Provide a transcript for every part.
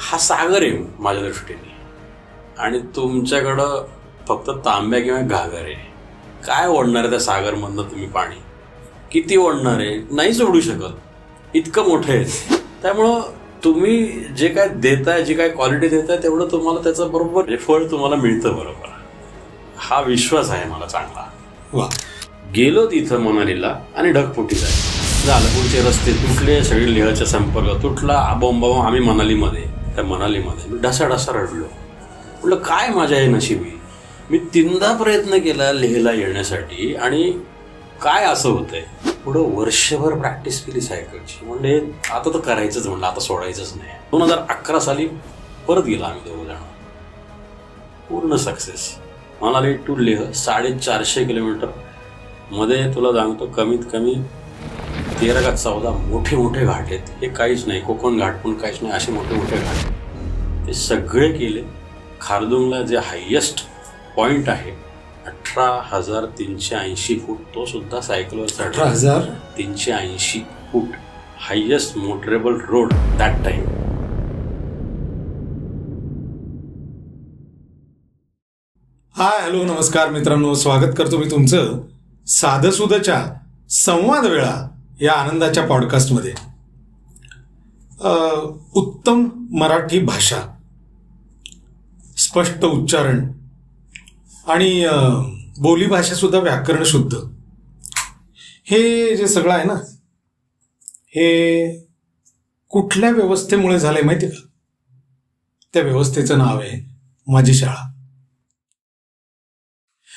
हा सागर आहे माझ्या दृष्टीने, आणि तुमच्याकडं फक्त तांब्या किंवा घागर आहे. काय ओढणार आहे त्या सागरमधनं तुम्ही पाणी? किती ओढणार आहे? नाही सोडू शकत, इतकं मोठं आहे. त्यामुळं तुम्ही जे काय देताय, जी काय क्वालिटी देताय, तेवढं तुम्हाला त्याचं बरोबर फळ तुम्हाला मिळतं. बरोबर, हा विश्वास आहे मला चांगला. वा. गेलो तिथं मनालीला आणि ढगफुटी झालं, पुढचे रस्ते तुटले, सगळे लेहचा संपर्क तुटला, बोंबाबोंब. आम्ही मनालीमध्ये, त्या मनालीमध्ये मी ढसाढसा रडलो. म्हटलं काय माझ्या हे नशिबी. मी 3दा प्रयत्न केला लेहला येण्यासाठी, आणि काय असं होतंय. पुढं वर्षभर प्रॅक्टिस केली सायकलची. म्हणजे आता तर करायचंच, म्हणलं आता सोडायचंच नाही. 2011 साली परत गेला आम्ही 2 जण. पूर्ण success. Manali to Leh 450 kilometre मध्ये. तुला सांगतो कमीत कमी 13 का 14 मोठे मोठे घाट आहेत. हे काहीच नाही, कोकण घाट पण काहीच नाही, असे मोठे मोठे घाट ते सगळे केले. खारदुंगला जे हायेस्ट पॉइंट आहे 18,380 फूट, तो सुद्धा सायकलवर चढला. 18,380 फूट highest motorable road that time. Hi, hello, नमस्कार मित्रांनो. स्वागत करतो मी तुमचं साधंसुधच्या संवाद वेळा या आनंदाच्या पॉडकास्टमध्ये. उत्तम मराठी भाषा, स्पष्ट उच्चारण आणि बोलीभाषा सुद्धा व्याकरण शुद्ध, हे जे सगळं आहे ना, हे कुठल्या व्यवस्थेमुळे झालंय माहिती का? त्या व्यवस्थेचं नाव आहे माझी शाळा.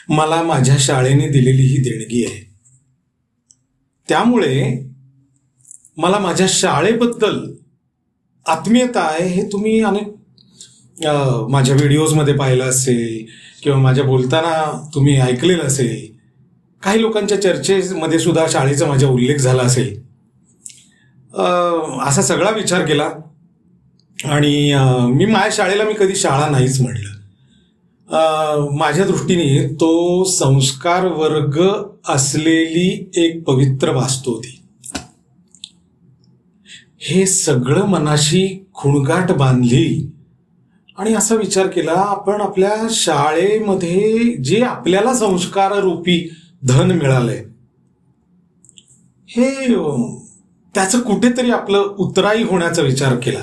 मला माझ्या शाळेने दिलेली ही देणगी आहे. त्यामुळे मला माझ्या शाळेबद्दल आत्मीयता आहे. हे तुम्ही अनेक माझ्या व्हिडिओजमध्ये पाहिलं असेल किंवा माझ्या बोलताना तुम्ही ऐकलेलं असेल. काही लोकांच्या चर्चेमध्ये सुद्धा शाळेचा माझा उल्लेख झाला असेल. असा सगळा विचार केला आणि मी माझ्या शाळेला मी कधी शाळा नाहीच म्हटलं. माझ्या दृष्टीने तो संस्कार वर्ग असलेली एक पवित्र वास्तू होती. हे सगळं मनाशी खुणगाठ बांधली आणि असा विचार केला, आपण आपल्या शाळेमध्ये जे आपल्याला संस्कार रूपी धन मिळालंय, हे त्याचं कुठेतरी आपलं उतराई होण्याचा विचार केला.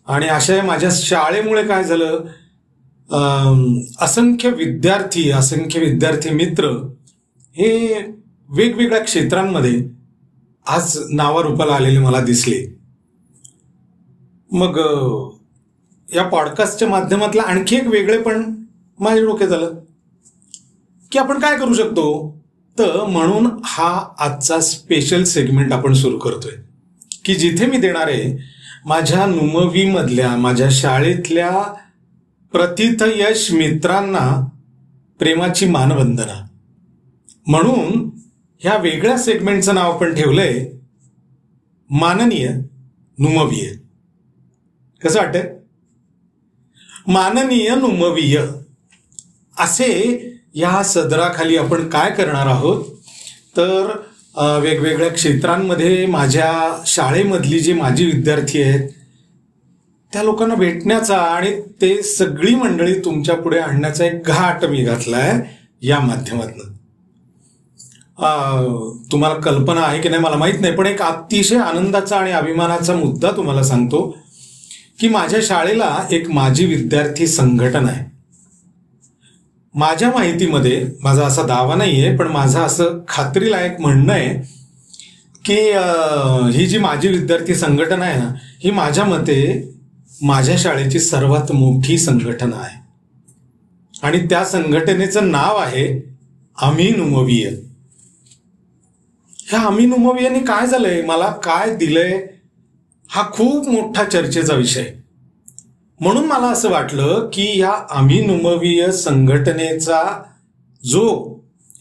आणि अशा माझ्या शाळेमुळे काय झालं, असंख्य विद्यार्थी मित्र हे वेगवेगळ्या क्षेत्रांमध्ये आज नावारूपाला आलेले मला दिसले. मग या पॉडकास्टच्या माध्यमातलं आणखी एक वेगळे पण माझ्या डोक्यात आलं की आपण काय करू शकतो. तर म्हणून हा आजचा स्पेशल सेगमेंट आपण सुरू करतोय की जिथे मी देणार आहे माझ्या नुमवीमधल्या, माझ्या शाळेतल्या प्रतिथयश मित्रांना प्रेमाची मानवंदना. म्हणून ह्या वेगळ्या सेगमेंटचं नाव आपण ठेवलंय माननीय नुमवीय. कसं वाटतंय? माननीय नुमवीय असे या सदराखाली आपण काय करणार आहोत, तर वेगवेगळ्या क्षेत्रांमध्ये माझ्या शाळेमधली जी माझी विद्यार्थी आहेत त्या लोकांना भेटण्याचा आणि ते सगळी मंडळी तुमच्या पुढे आणण्याचा एक घाट मी घातलाय या माध्यमातून. तुम्हाला कल्पना आहे की नाही मला माहित नाही, पण एक अतिशय आनंदाचा आणि अभिमानाचा मुद्दा तुम्हाला सांगतो की माझ्या शाळेला एक माजी विद्यार्थी संघटना आहे. माझ्या माहितीमध्ये, माझा असा दावा नाहीये, पण माझं असं खात्रीलायक म्हणणं आहे की ही जी माजी विद्यार्थी संघटना आहे ना, ही माझ्या मते माझ्या शाळेची सर्वात मोठी संघटना आहे. आणि त्या संघटनेचं नाव आहे आम्ही नुमवीय. ह्या आम्ही नुमवीयने काय झालंय, मला काय दिलंय, हा खूप मोठा चर्चेचा विषय. म्हणून मला असं वाटलं की या आम्ही नुमवीय संघटनेचा जो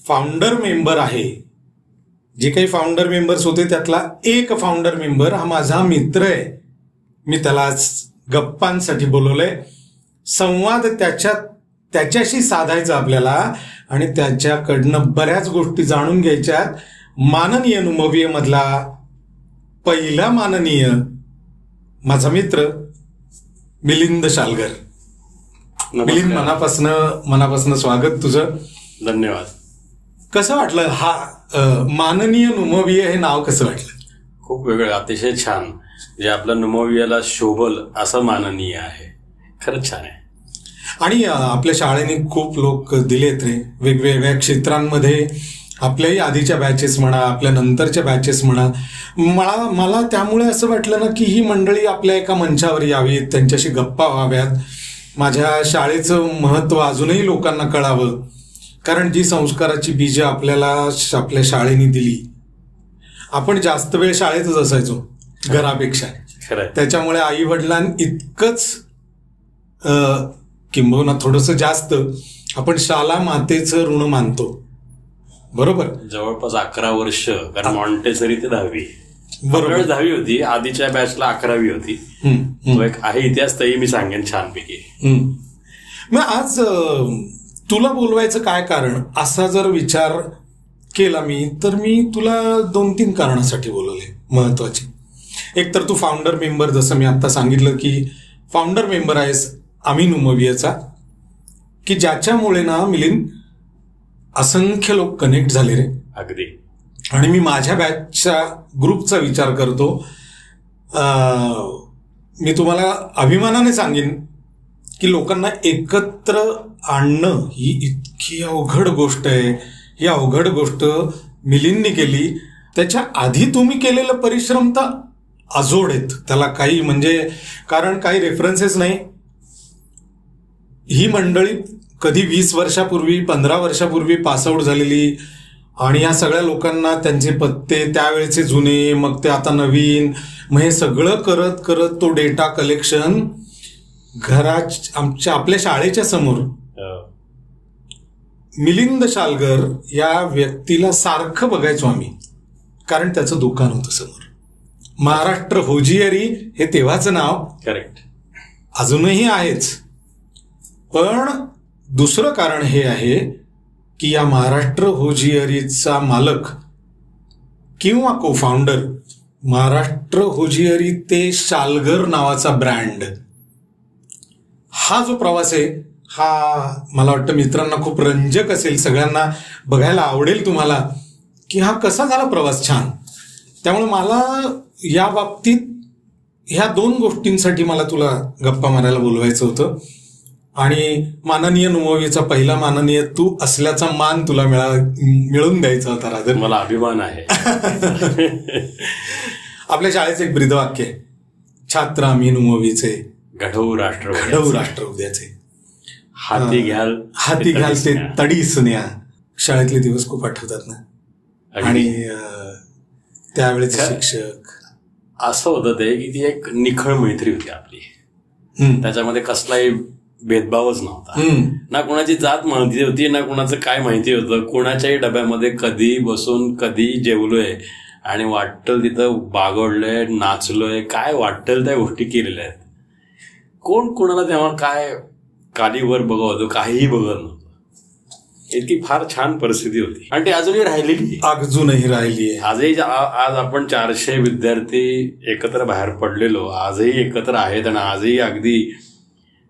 फाउंडर मेंबर आहे, जे काही फाउंडर मेंबर्स होते त्यातला एक फाउंडर मेंबर हा माझा मित्र आहे. मी त्याला आज गप्पांसाठी बोलवलंय. संवाद त्याच्याशी साधायचा आपल्याला आणि त्याच्याकडनं बऱ्याच गोष्टी जाणून घ्यायच्यात. माननीय नुमवीय मधला पहिला माननीय माझा मित्र मिलिंद शालगर. मिलिंद, मनापासनं स्वागत तुझं. धन्यवाद. कसं वाटलं हा माननीय नुमवीय हे नाव कसं वाटलं? खूप वेगळं, अतिशय छान. जे आपलं नुमवीयाला शोभल असं माननीय आहे. खरंच छान आहे. आणि आपल्या शाळेने खूप लोक दिलेत रे वेगवेगळ्या क्षेत्रांमध्ये. आपल्याही आधीच्या बॅचेस म्हणा, आपल्या नंतरच्या बॅचेस म्हणा. मला त्यामुळे असं वाटलं ना की ही मंडळी आपल्या एका मंचावर यावीत, त्यांच्याशी गप्पा व्हाव्यात, माझ्या शाळेचं महत्त्व अजूनही लोकांना कळावं. कारण जी संस्काराची बीजं आपल्याला आपल्या शाळेने दिली, आपण जास्त वेळ शाळेतच असायचो घरापेक्षा. त्याच्यामुळे आई वडिलां इतकंच किंबहुना थोडंसं जास्त आपण शाला मातेचं ऋण मानतो. बरोबर. जवळपास 11 वर्ष, कारण मॉन्टेसरी ते 10वी. बरोबर, 10वी होती. आधीच्या बॅचला 11वी होती. तो एक आहे इतिहास, तरी मी सांगेन छानपैकी. मग आज तुला बोलवायचं काय कारण, असा जर विचार केला मी, तर मी तुला 2-3 कारणासाठी बोलवले महत्वाचे. एक तर तू फाउंडर मेंबर, जसं मी आता सांगितलं की फाउंडर मेंबर आहेस आम्ही नुमवीयाचा, की ज्याच्यामुळे ना मिलिंद असंख्य लोक कनेक्ट झाले रे. अगदी. आणि मी माझ्या बॅचच्या ग्रुपचा विचार करतो. मी तुम्हाला अभिमानाने सांगेन की लोकांना एकत्र आणणं ही इतकी अवघड गोष्ट आहे. ही अवघड गोष्ट मिलिंदनी केली. त्याच्या आधी तुम्ही केलेलं परिश्रम तर अजोड आहेत, त्याला काही म्हणजे, कारण काही रेफरन्सेस नाही. ही मंडळी कधी 20 वर्षापूर्वी 15 वर्षापूर्वी पासआउट झालेली, आणि या सगळ्या लोकांना त्यांचे पत्ते त्यावेळेचे जुने, मग ते आता नवीन, मग हे सगळं करत करत तो डेटा कलेक्शन आपल्या शाळेच्या समोर. मिलिंद शालगर या व्यक्तीला सारखं बघायचो आम्ही, कारण त्याचं दुकान होतं समोर. महाराष्ट्र होजियरी हे तेव्हाचं नाव. करेक्ट. अजूनही आहेच. पण दुसरं कारण हे आहे की या महाराष्ट्र होजियरीचा मालक किंवा को फाउंडर, महाराष्ट्र होजियरी ते शालगर नावाचा ब्रँड, हा जो प्रवास आहे हा मला वाटतं मित्रांना खूप रंजक असेल, सगळ्यांना बघायला आवडेल तुम्हाला की हा कसा झाला प्रवास. छान. त्यामुळे मला या बाबतीत ह्या 2 गोष्टींसाठी मला तुला गप्पा मारायला बोलवायचं होतं. आणि माननीय नुमवीचा पहिला माननीय तू असल्याचा मान तुला मिळवून द्यायचा होता. राजन, मला अभिमान आहे. आपल्या शाळेचं एक ब्रीदवाक्य आहे, छात्र आम्ही नुमवीचे, घडवू राष्ट्र उद्याचे. हाती घ्याल ते तडीस न्या. शाळेतले दिवस खूप आठवतात ना. आणि त्यावेळेचे शिक्षक, असं होतं ते की ती एक निखळ मैत्री होती आपली. त्याच्यामध्ये कसलाही भेदभावच नव्हता. ना कोणाची जात माहिती होती, ना कोणाचं काय माहिती होतं. कोणाच्याही डब्यामध्ये कधी बसून कधी जेवलोय आणि वाटतं तिथं बागडलोय, नाचलोय, काय वाटतं त्या गोष्टी केलेल्या आहेत. कोण कोणाला तेव्हा काय कालीवर बघत होतं, काहीही बघत नव्हतं. इतकी फार छान परिस्थिती होती आणि ती अजूनही राहिलेली, अजूनही राहिली आहे. आजही आज आपण 400 विद्यार्थी एकत्र बाहेर पडलेलो आजही एकत्र आहेत आणि आजही अगदी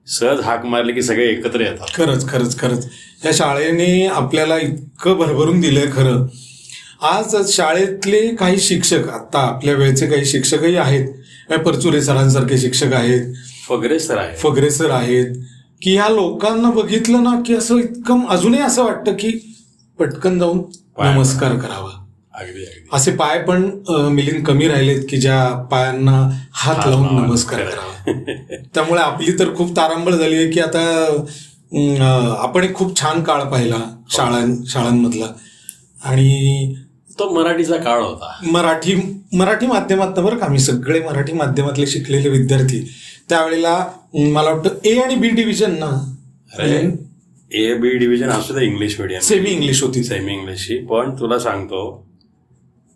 सहज हाक मारले की सगळे एकत्र येतात. खरंच खरंच खरंच या शाळेने आपल्याला इतकं भरभरून दिलंय. खरं आज शाळेतले काही शिक्षक, आता आपल्या वेळेचे काही शिक्षकही आहेत, परचुरे सरांसारखे शिक्षक आहेत, फगरे सर आहेत, की ह्या लोकांना बघितलं ना की असं इतकं अजूनही असं वाटतं की पटकन जाऊन नमस्कार करावा. असे पाय पण मिलिंद कमी राहिलेत की ज्या पायांना हात लावून नमस्कार करावा. त्यामुळे आपली तर खूप तारांबळ झाली आहे की आता आपण एक खूप छान काळ पाहिला शाळांमधला. आणि तो मराठीचा काळ होता. मराठी माध्यमात बरं का, आम्ही सगळे मराठी माध्यमातले शिकलेले विद्यार्थी. त्यावेळेला मला वाटतं ए आणि बी डिव्हिजन ना, ए बी डिव्हिजन असू दे, इंग्लिश मिडियम, सेमी इंग्लिश होती, सेमी इंग्लिश. पण तुला सांगतो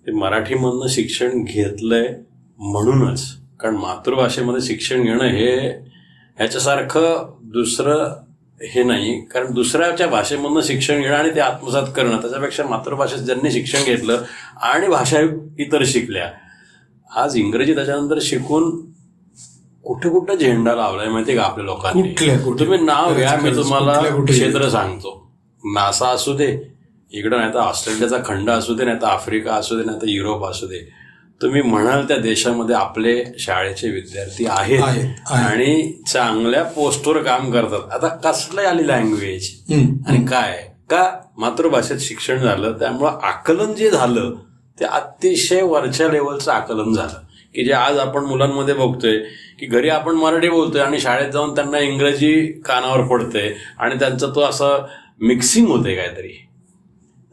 ते मराठीमधनं शिक्षण घेतलंय म्हणूनच, कारण मातृभाषेमध्ये शिक्षण घेणं हे ह्याच्यासारखं दुसरं हे नाही. कारण दुसऱ्याच्या भाषेमधनं शिक्षण घेणं आणि ते आत्मसात करणं, त्याच्यापेक्षा मातृभाषेत ज्यांनी शिक्षण घेतलं आणि भाषा इतर शिकल्या, आज इंग्रजी त्याच्यानंतर शिकून कुठे कुठं झेंडा लावलाय माहितीये का आपल्या लोकांनी. कुठल्या तुम्ही नाव घ्या, मी तुम्हाला कुठल्या क्षेत्र सांगतो. नासा असू दे इकडं, नाही तर ऑस्ट्रेलियाचा खंड असू दे, नाही तर आफ्रिका असू दे, नाही तर युरोप असू दे, तुम्ही म्हणाल त्या देशामध्ये आपले शाळेचे विद्यार्थी आहेत आणि चांगल्या पोस्टवर काम करतात. आता कसलं आली लँग्वेज आणि काय का मातृभाषेत शिक्षण झालं, त्यामुळं आकलन जे झालं ते अतिशय वरच्या लेवलचं आकलन झालं, की जे आज आपण मुलांमध्ये बघतोय की घरी आपण मराठी बोलतोय आणि शाळेत जाऊन त्यांना इंग्रजी कानावर पडतंय आणि त्यांचं तो असं मिक्सिंग होतंय काहीतरी.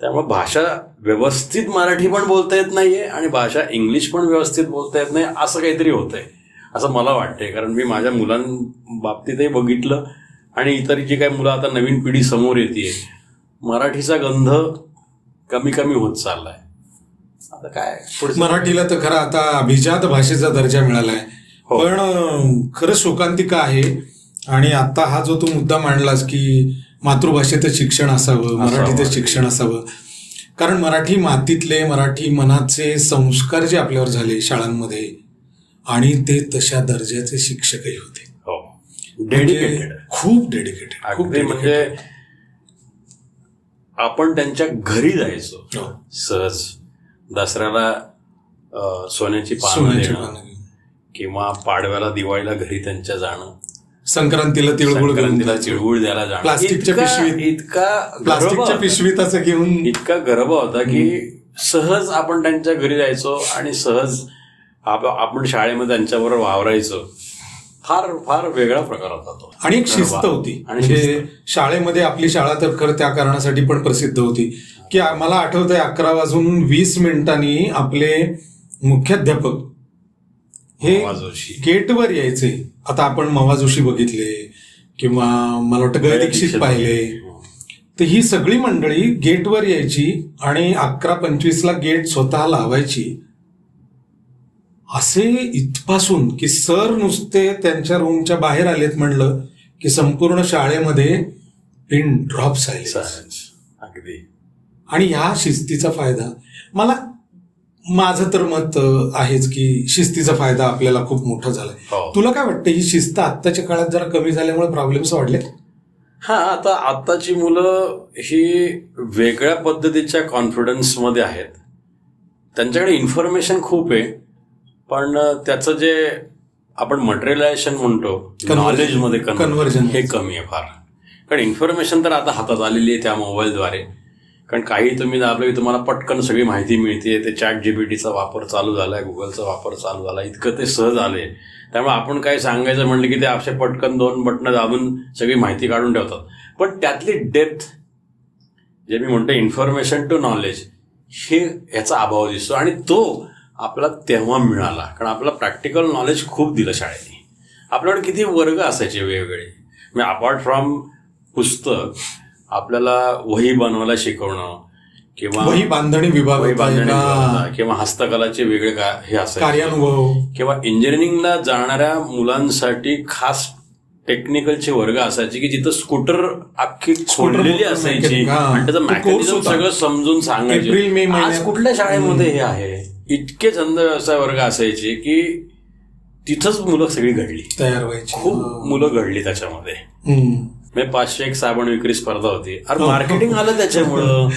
त्यामुळे भाषा व्यवस्थित मराठी पण बोलता येत नाहीये आणि भाषा इंग्लिश पण व्यवस्थित बोलता येत नाही, असं काहीतरी होतंय असं मला वाटतंय. कारण मी माझ्या मुलांबाबतीतही बघितलं आणि इतर जी काही मुलं आता नवीन पिढी समोर येते, मराठीचा गंध कमी कमी होत चाललाय. आता काय मराठीला तर खरं आता अभिजात भाषेचा दर्जा मिळालाय. पण खरंच शोकांतिका आहे. आणि आता हा जो तू मुद्दा मांडलास की मातृभाषेतच शिक्षण असावं, मराठीतच शिक्षण असावं, कारण मराठी मातीतले, मराठी मनाचे संस्कार जे आपल्यावर झाले शाळांमध्ये, आणि ते तशा दर्जाचे शिक्षकही होते, डेडिकेटेड, खूप डेडिकेटेड. म्हणजे आपण त्यांच्या घरी जायचो सहज, दसऱ्याला सोन्याची पानं देणं किंवा पाडव्याला दिवाळीला घरी त्यांच्या जाणं, संक्रांतीला तिळगुळ द्यायला जाणं, प्लास्टिकच्या पिशवीत असं घेऊन इतका गर्व होता की सहज आपण त्यांच्या घरी जायचो आणि सहज आपण शाळेमध्ये त्यांच्याबरोबर वावरायचो. फार फार वेगळा प्रकार होता तो. आणि एक शिस्त होती. म्हणजे शाळेमध्ये आपली शाळा तर खरं त्या कारणासाठी पण प्रसिद्ध होती की मला आठवतंय 11:20 आपले मुख्याध्यापक हे गेटवर यायचे. आता आपण मवा जोशी बघितले किंवा मला वाटतं गय दीक्षित पाहिले, तर ही सगळी मंडळी गेटवर यायची आणि 11:25 गेट स्वतः लावायची. असे इथपासून की सर नुसते त्यांच्या रूमच्या बाहेर आलेत म्हणलं की संपूर्ण शाळेमध्ये पिन ड्रॉप सायलेन्स. अगदी. आणि ह्या शिस्तीचा फायदा, माझं तर मत आहेच की शिस्तीचा फायदा आपल्याला खूप मोठा झालाय. तुला काय वाटतं, ही शिस्त आत्ताच्या काळात जरा कमी झाल्यामुळे प्रॉब्लेम्स वाढले? आता आत्ताची मुलं ही वेगळ्या पद्धतीच्या कॉन्फिडन्समध्ये आहेत. त्यांच्याकडे इन्फॉर्मेशन खूप आहे, पण त्याचं जे आपण मटेरियलायझेशन म्हणतो, नॉलेजमध्ये कन्व्हर्जन, हे कमी आहे फार. कारण इन्फॉर्मेशन तर आता हातात आलेली आहे त्या मोबाईलद्वारे. कारण काही तुम्ही दाबलं की तुम्हाला पटकन सगळी माहिती मिळते. ते चॅट जीपीटीचा वापर चालू झालाय, गुगलचा वापर चालू झाला, इतकं ते सहज आले. त्यामुळे आपण काही सांगायचं म्हणलं की ते असे पटकन 2 बटणं दाबून सगळी माहिती काढून ठेवतात. पण त्यातली डेप्थ, जे मी म्हणतो इन्फॉर्मेशन टू नॉलेज, हे याचा अभाव दिसतो. आणि तो आपला तेव्हा मिळाला कारण आपला प्रॅक्टिकल नॉलेज खूप दिलं शाळेने. आपल्याकडे किती वर्ग असायचे वेगवेगळे. म्हणजे अपार्ट फ्रॉम पुस्तक, आपल्याला वही बनवायला शिकवणं किंवा वही बांधणी विभाग किंवा हस्तकलाचे वेगळे हे असायचे कार्यानुभव, किंवा इंजिनिअरिंगला जाणाऱ्या मुलांसाठी खास टेक्निकलचे वर्ग असायचे की जिथं स्कूटर अख्खी खोललेली असायची आणि त्याचं मेकॅनिझम सगळं समजून सांगायचे. आज कुठल्या शाळेमध्ये हे आहे? इतके छंद व्यवसाय वर्ग असायचे की तिथंच मुलं सगळी घडली, तयार व्हायची, खूप मुलं घडली त्याच्यामध्ये. 501 साबण विक्री स्पर्धा होती. अरे मार्केटिंग आलं त्याच्यामुळं.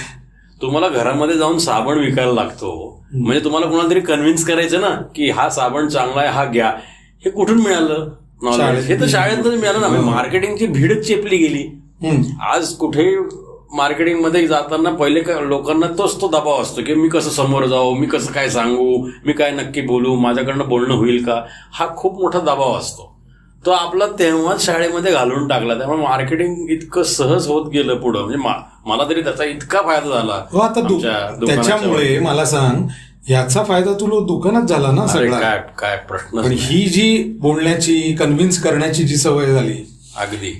तुम्हाला घरामध्ये जाऊन साबण विकायला लागतो, म्हणजे तुम्हाला कोणाला तरी कन्व्हिन्स करायचं ना की हा साबण चांगला आहे, हा घ्या. हे कुठून मिळालं नॉलेज? हे तर शाळेतच मिळालं ना. मार्केटिंगची भीडच चेपली गेली. आज कुठे मार्केटिंगमध्ये जाताना पहिले लोकांना तोच तो दबाव असतो की मी कसं समोर जाऊ, मी कसं काय सांगू, मी काय नक्की बोलू, माझ्याकडनं बोलणं होईल का, हा खूप मोठा दबाव असतो. तो आपला तेव्हाच शाळेमध्ये घालून टाकला. त्यामुळे मार्केटिंग इतकं सहज होत गेलं पुढं. म्हणजे मला तरी त्याचा इतका फायदा झाला. त्याच्यामुळे मला सांग, याचा फायदा तुला दुकानात झाला ना सगळा. काय प्रश्न. पण ही जी बोलण्याची, कन्व्हिन्स करण्याची जी सवय झाली, अगदी.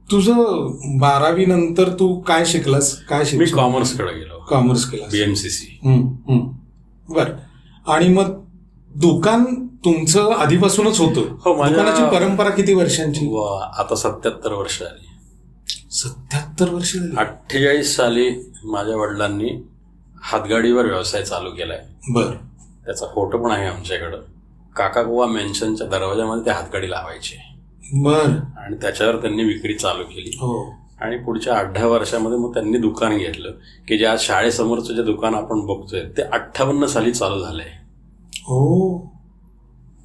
तुझं 12वी नंतर तू काय शिकलास? मी कॉमर्सकडे गेलो. कॉमर्स केला, BMCC. बर. आणि मग दुकान तुमचं आधीपासूनच होतं? दुकानाची परंपरा किती वर्षांची? आता 77 वर्ष झाली. 77 वर्ष झाली. 48 साली माझ्या वडिलांनी हातगाडीवर व्यवसाय चालू केलाय. बर. त्याचा फोटो पण आहे आमच्याकडं. काकागोवा मेन्शनच्या दरवाजामध्ये ते हातगाडी लावायचे. बर. आणि त्याच्यावर त्यांनी विक्री चालू केली. हो. आणि पुढच्या 8-10 वर्षामध्ये मग त्यांनी दुकान घेतलं की जे आज शाळेसमोरचं जे दुकान आपण बघतोय ते 58 साली चालू झालंय. हो.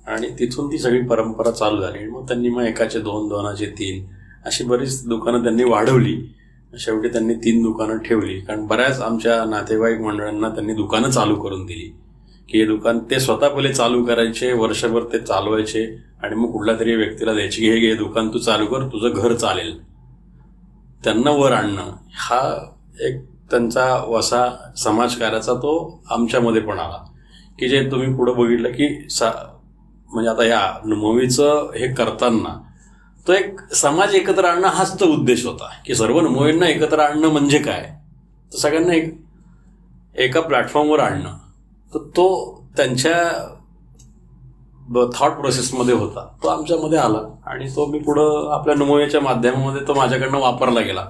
आणि तिथून ती सगळी परंपरा चालू झाली. मग त्यांनी मग एकाचे 2, 2चे 3 अशी बरीच दुकानं त्यांनी वाढवली. शेवटी त्यांनी 3 दुकानं ठेवली, कारण बऱ्याच आमच्या नातेवाईक मंडळांना त्यांनी दुकानं चालू करून दिली की हे दुकान ते स्वतः पहिले चालू करायचे, वर्षभर ते चालवायचे आणि मग कुठल्या तरी व्यक्तीला द्यायचे की हे दुकान तू चालू कर, तुझं घर चालेल. त्यांना वर आणणं हा एक त्यांचा वसा समाजकार्याचा तो आमच्यामध्ये पण आला की जे तुम्ही पुढे बघितलं की म्हणजे आता या मूवीचं हे करताना तो एक समाज एकत्र आणणं हाच तो उद्देश होता की सर्व मूवींना एकत्र आणणं म्हणजे काय, तर सगळ्यांना एका प्लॅटफॉर्मवर आणणं. तर तो त्यांच्या थॉट प्रोसेसमध्ये होता, तो आमच्यामध्ये आला आणि तो मी पुढं आपल्या मूवीच्या माध्यमामध्ये तो माझ्याकडनं वापरला गेला,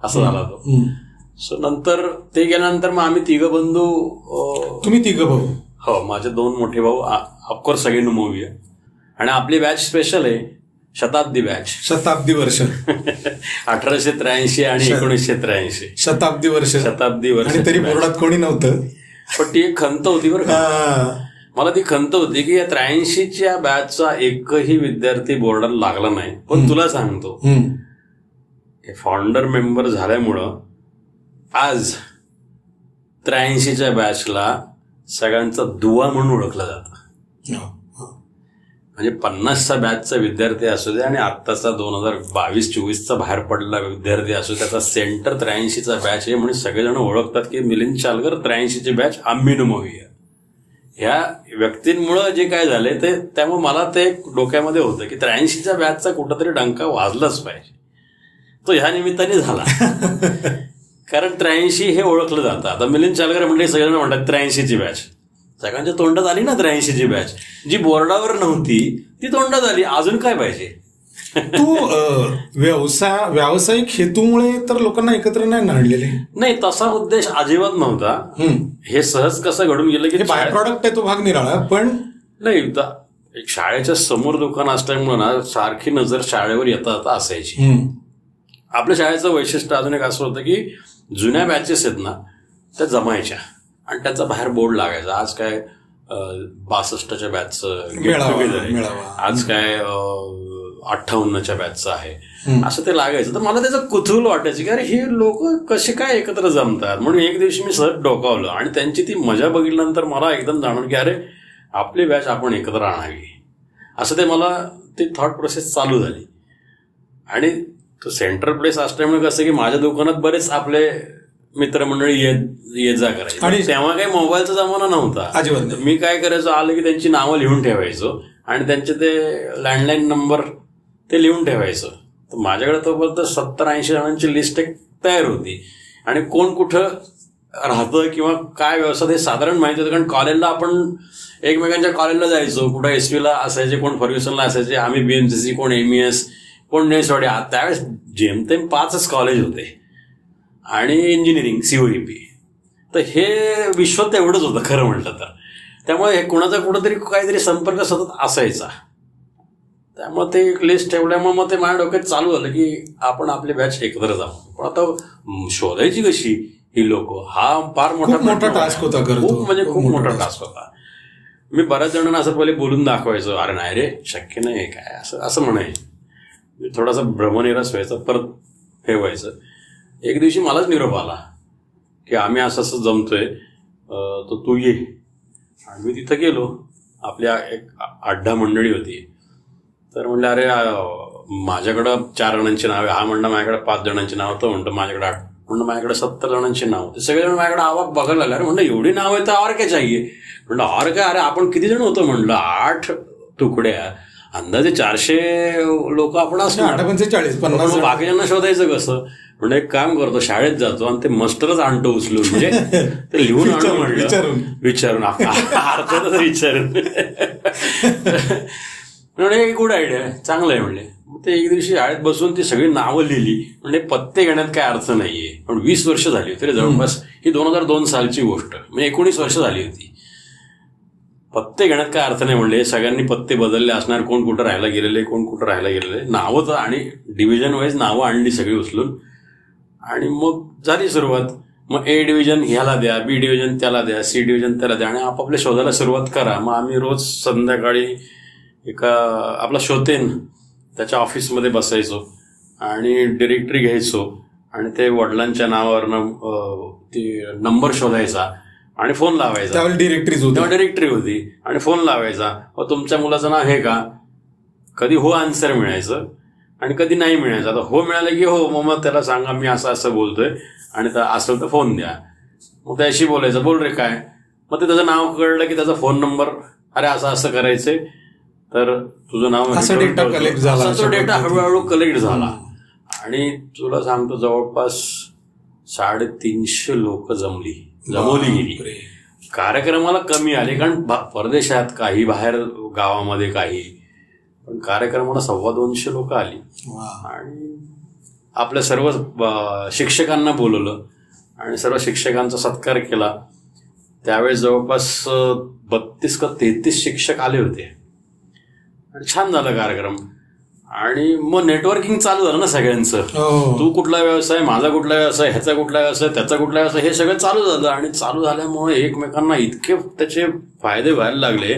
असं झाला तो. सो नंतर ते गेल्यानंतर मग आम्ही 3 बंधू. तुम्ही 3 भाऊ? हो, माझे 2 मोठे भाऊ. ऑफकोर्स सगळी मूवी आहे आणि आपली बॅच स्पेशल आहे, शताब्दी बॅच. शताब्दी वर्ष 1883 आणि 1983. शताब्दी वर्ष. तरी बोर्डात कोणी नव्हतं, पण ती एक खंत होती बरं का. मला ती खंत होती की या 83च्या बॅचचा एकही विद्यार्थी बोर्डाला लागला नाही. पण तुला सांगतो, फाउंडर मेंबर झाल्यामुळं आज 83च्या बॅचला सगळ्यांचा दुवा म्हणून ओळखला जातं. म्हणजे 50चा बॅचचा विद्यार्थी असू दे आणि आत्ताचा 2022-24चा बाहेर पडलेला विद्यार्थी असू दे, त्याचा सेंटर 83चा बॅच आहे म्हणून सगळेजण ओळखतात की मिलिंद चालकर 83ची बॅच आम्ही मूवी आहे. ह्या व्यक्तींमुळं जे काय झालंय ते, त्यामुळे मला ते डोक्यामध्ये होतं की 83च्या बॅचचा कुठंतरी डंका वाजलाच पाहिजे. तो ह्या निमित्ताने झाला कारण 83 हे ओळखलं जातं. आता मिलिंद चालकर म्हणजे सगळ्यांना म्हणतात 83ची बॅच, सगळ्यांच्या तोंडात आली ना 83ची बॅच. जी बोर्डावर नव्हती ती तोंडात आली, अजून काय पाहिजे. तू व्यावसायिक हेतूमुळे तर लोकांना एकत्र नाही आणलेले? नाही, तसा उद्देश अजिबात नव्हता. हे सहज कसं घडून गेलं की बाय प्रॉडक्ट आहे तो भाग निराळा. पण नाही, एक शाळेच्या समोर दुकान असल्यामुळे ना सारखी नजर शाळेवर येता असायची. आपल्या शाळेचं वैशिष्ट्य अजून एक असं होतं की जुन्या बॅचेस आहेत ना त्या जमायच्या आणि त्याचा बाहेर बोर्ड लागायचा. आज काय 62च्या बॅचचं गेट टुगेदर आहे, आज काय 58च्या बॅचचं आहे, असं ते लागायचं. तर मला त्याचं कुतूहल वाटायचं की अरे हे लोक कसे काय एकत्र जमतात. म्हणून एक दिवशी मी सहज डोकावलं आणि त्यांची ती मजा बघितल्यानंतर मला एकदम जाणून की अरे आपली बॅच आपण एकत्र आणावी, असं ते मला ती थॉट प्रोसेस चालू झाली. आणि तो सेंट्रल प्लेस असल्यामुळे कसं की माझ्या दुकानात बरेच आपले मित्रमंडळी येत जा करायचे. आणि तेव्हा काही मोबाईलचा जमाना नव्हता. मी काय करायचो, आलं की त्यांची नावं लिहून ठेवायचो आणि त्यांचे ते लँडलाईन नंबर ते लिहून ठेवायचं. तर माझ्याकडे तोपर्यंत 70-80 जणांची लिस्ट एक तयार होती आणि कोण कुठं राहतं किंवा काय व्यवसाय हे साधारण माहिती होतं. कारण कॉलेजला आपण एकमेकांच्या कॉलेजला जायचो, कुठं एसपीला असायचे, कोण फर्ग्युसनला असायचे, आम्ही बीएमसीसी, कोण एमईएस, कोण नेसवाडी. त्यावेळेस जेमतेम 5च कॉलेज होते आणि इंजिनिअरिंग सीओईपी. तर हे विश्व तेवढंच होतं खरं म्हटलं तर. त्यामुळे हे कुणाचा कुठंतरी काहीतरी संपर्क सतत असायचा. त्यामुळे ते एक लिस्ट ठेवल्यामुळे मग ते माझ्या डोक्यात चालू झालं की आपण आपली बॅच एकत्र जाऊ. पण आता शोधायची कशी ही लोक, हा फार मोठा टास्क होता. खूप मोठा टास्क होता. मी बऱ्याच जणांना असं पहिले बोलून दाखवायचो, अरे नाही रे शक्य नाही काय असं म्हणायचं. थोडासा भ्रमनिराश व्हायचा, परत हे व्हायचं. एक दिवशी मलाच निरोप आला की आम्ही असं जमतोय, तर तू ये. आणि मी तिथं गेलो. आपल्या एक 8-10 मंडळी होती. तर म्हणलं अरे माझ्याकडं 4 जणांची नाव आहे, हा म्हणलं माझ्याकडे 5 जणांची नाव, तो म्हणतो माझ्याकडे 8, म्हणलं माझ्याकडे 70 जणांची नाव. ते सगळेजण माझ्याकडे आवाक बघायला लागले. अरे म्हणलं एवढी नाव आहे तर और काय चाहिए. म्हणलं और काय, अरे आपण किती जण होतो. म्हणलं 8 तुकड्या, अंदाजे 400 लोक आपण असतो. 48-50 बाकीच्यांना शोधायचं कसं. म्हणजे एक काम करतो, शाळेत जातो आणि ते मस्टरच आणतो उचलून, म्हणजे ते लिहून आणतो विचारून अर्थातच विचारून. म्हणजे गुड आयडिया आहे, चांगलं आहे म्हणले. मग ते एक दिवशी शाळेत बसून ती सगळी नावं लिहिली. म्हणजे पत्ते घेण्यात काय अर्थ नाहीये. पण 20 वर्ष झाली होती रे जवळपास. ही 2002 सालची गोष्ट, म्हणजे 19 वर्ष झाली होती. पत्ते घेण्यात काय अर्थ नाही म्हणले. सगळ्यांनी पत्ते बदलले असणार, कोण कुठं राहायला गेलेले, कोण कुठं राहायला गेलेले, नावं तर आणि डिव्हिजन वाईज नावं आणली सगळी उचलून आणि मग झाली सुरुवात. मग ए डिव्हिजन ह्याला द्या, बी डिव्हिजन त्याला द्या, सी डिव्हिजन त्याला द्या आणि आपापल्या शोधायला सुरुवात करा. मग आम्ही रोज संध्याकाळी आपला शोधेन त्याच्या ऑफिसमध्ये बसायचो आणि डिरेक्टरी घ्यायचो आणि ते वडिलांच्या नावावरनं ते नंबर शोधायचा आणि फोन लावायचा. डिरेक्टरी होती आणि फोन लावायचा. तुमच्या मुलाचं नाव हे का? कधी हो आन्सर मिळायचं आणि कधी नाही मिळायचं. आता हो मिळालं की हो, मग त्याला सांगा मी असं असं बोलतोय आणि असेल तर फोन द्या. मग त्याशी बोलायचं, बोल रे काय. मग ते त्याचं नाव कळलं की त्याचा फोन नंबर, अरे असं असं करायचंय तर तुझं नाव, तो डेटा हळूहळू कलेक्ट झाला. आणि तुला सांगतो जवळपास 350 लोक जमवली गेली. कार्यक्रमाला कमी आले कारण परदेशात काही, बाहेर गावामध्ये काही, पण कार्यक्रमाला 250 लोक आली. आणि आपल्या सर्व शिक्षकांना बोलवलं आणि सर्व शिक्षकांचा सत्कार केला. त्यावेळेस जवळपास 32 का 33 शिक्षक आले होते आणि छान झाला कार्यक्रम. आणि मग नेटवर्किंग चालू झालं ना सगळ्यांचं. तू कुठला व्यवसाय, माझा कुठला व्यवसाय, ह्याचा कुठला व्यवसाय, त्याचा कुठला व्यवसाय, हे सगळं चालू झालं. आणि चालू झाल्यामुळे एकमेकांना इतके त्याचे फायदे व्हायला लागले.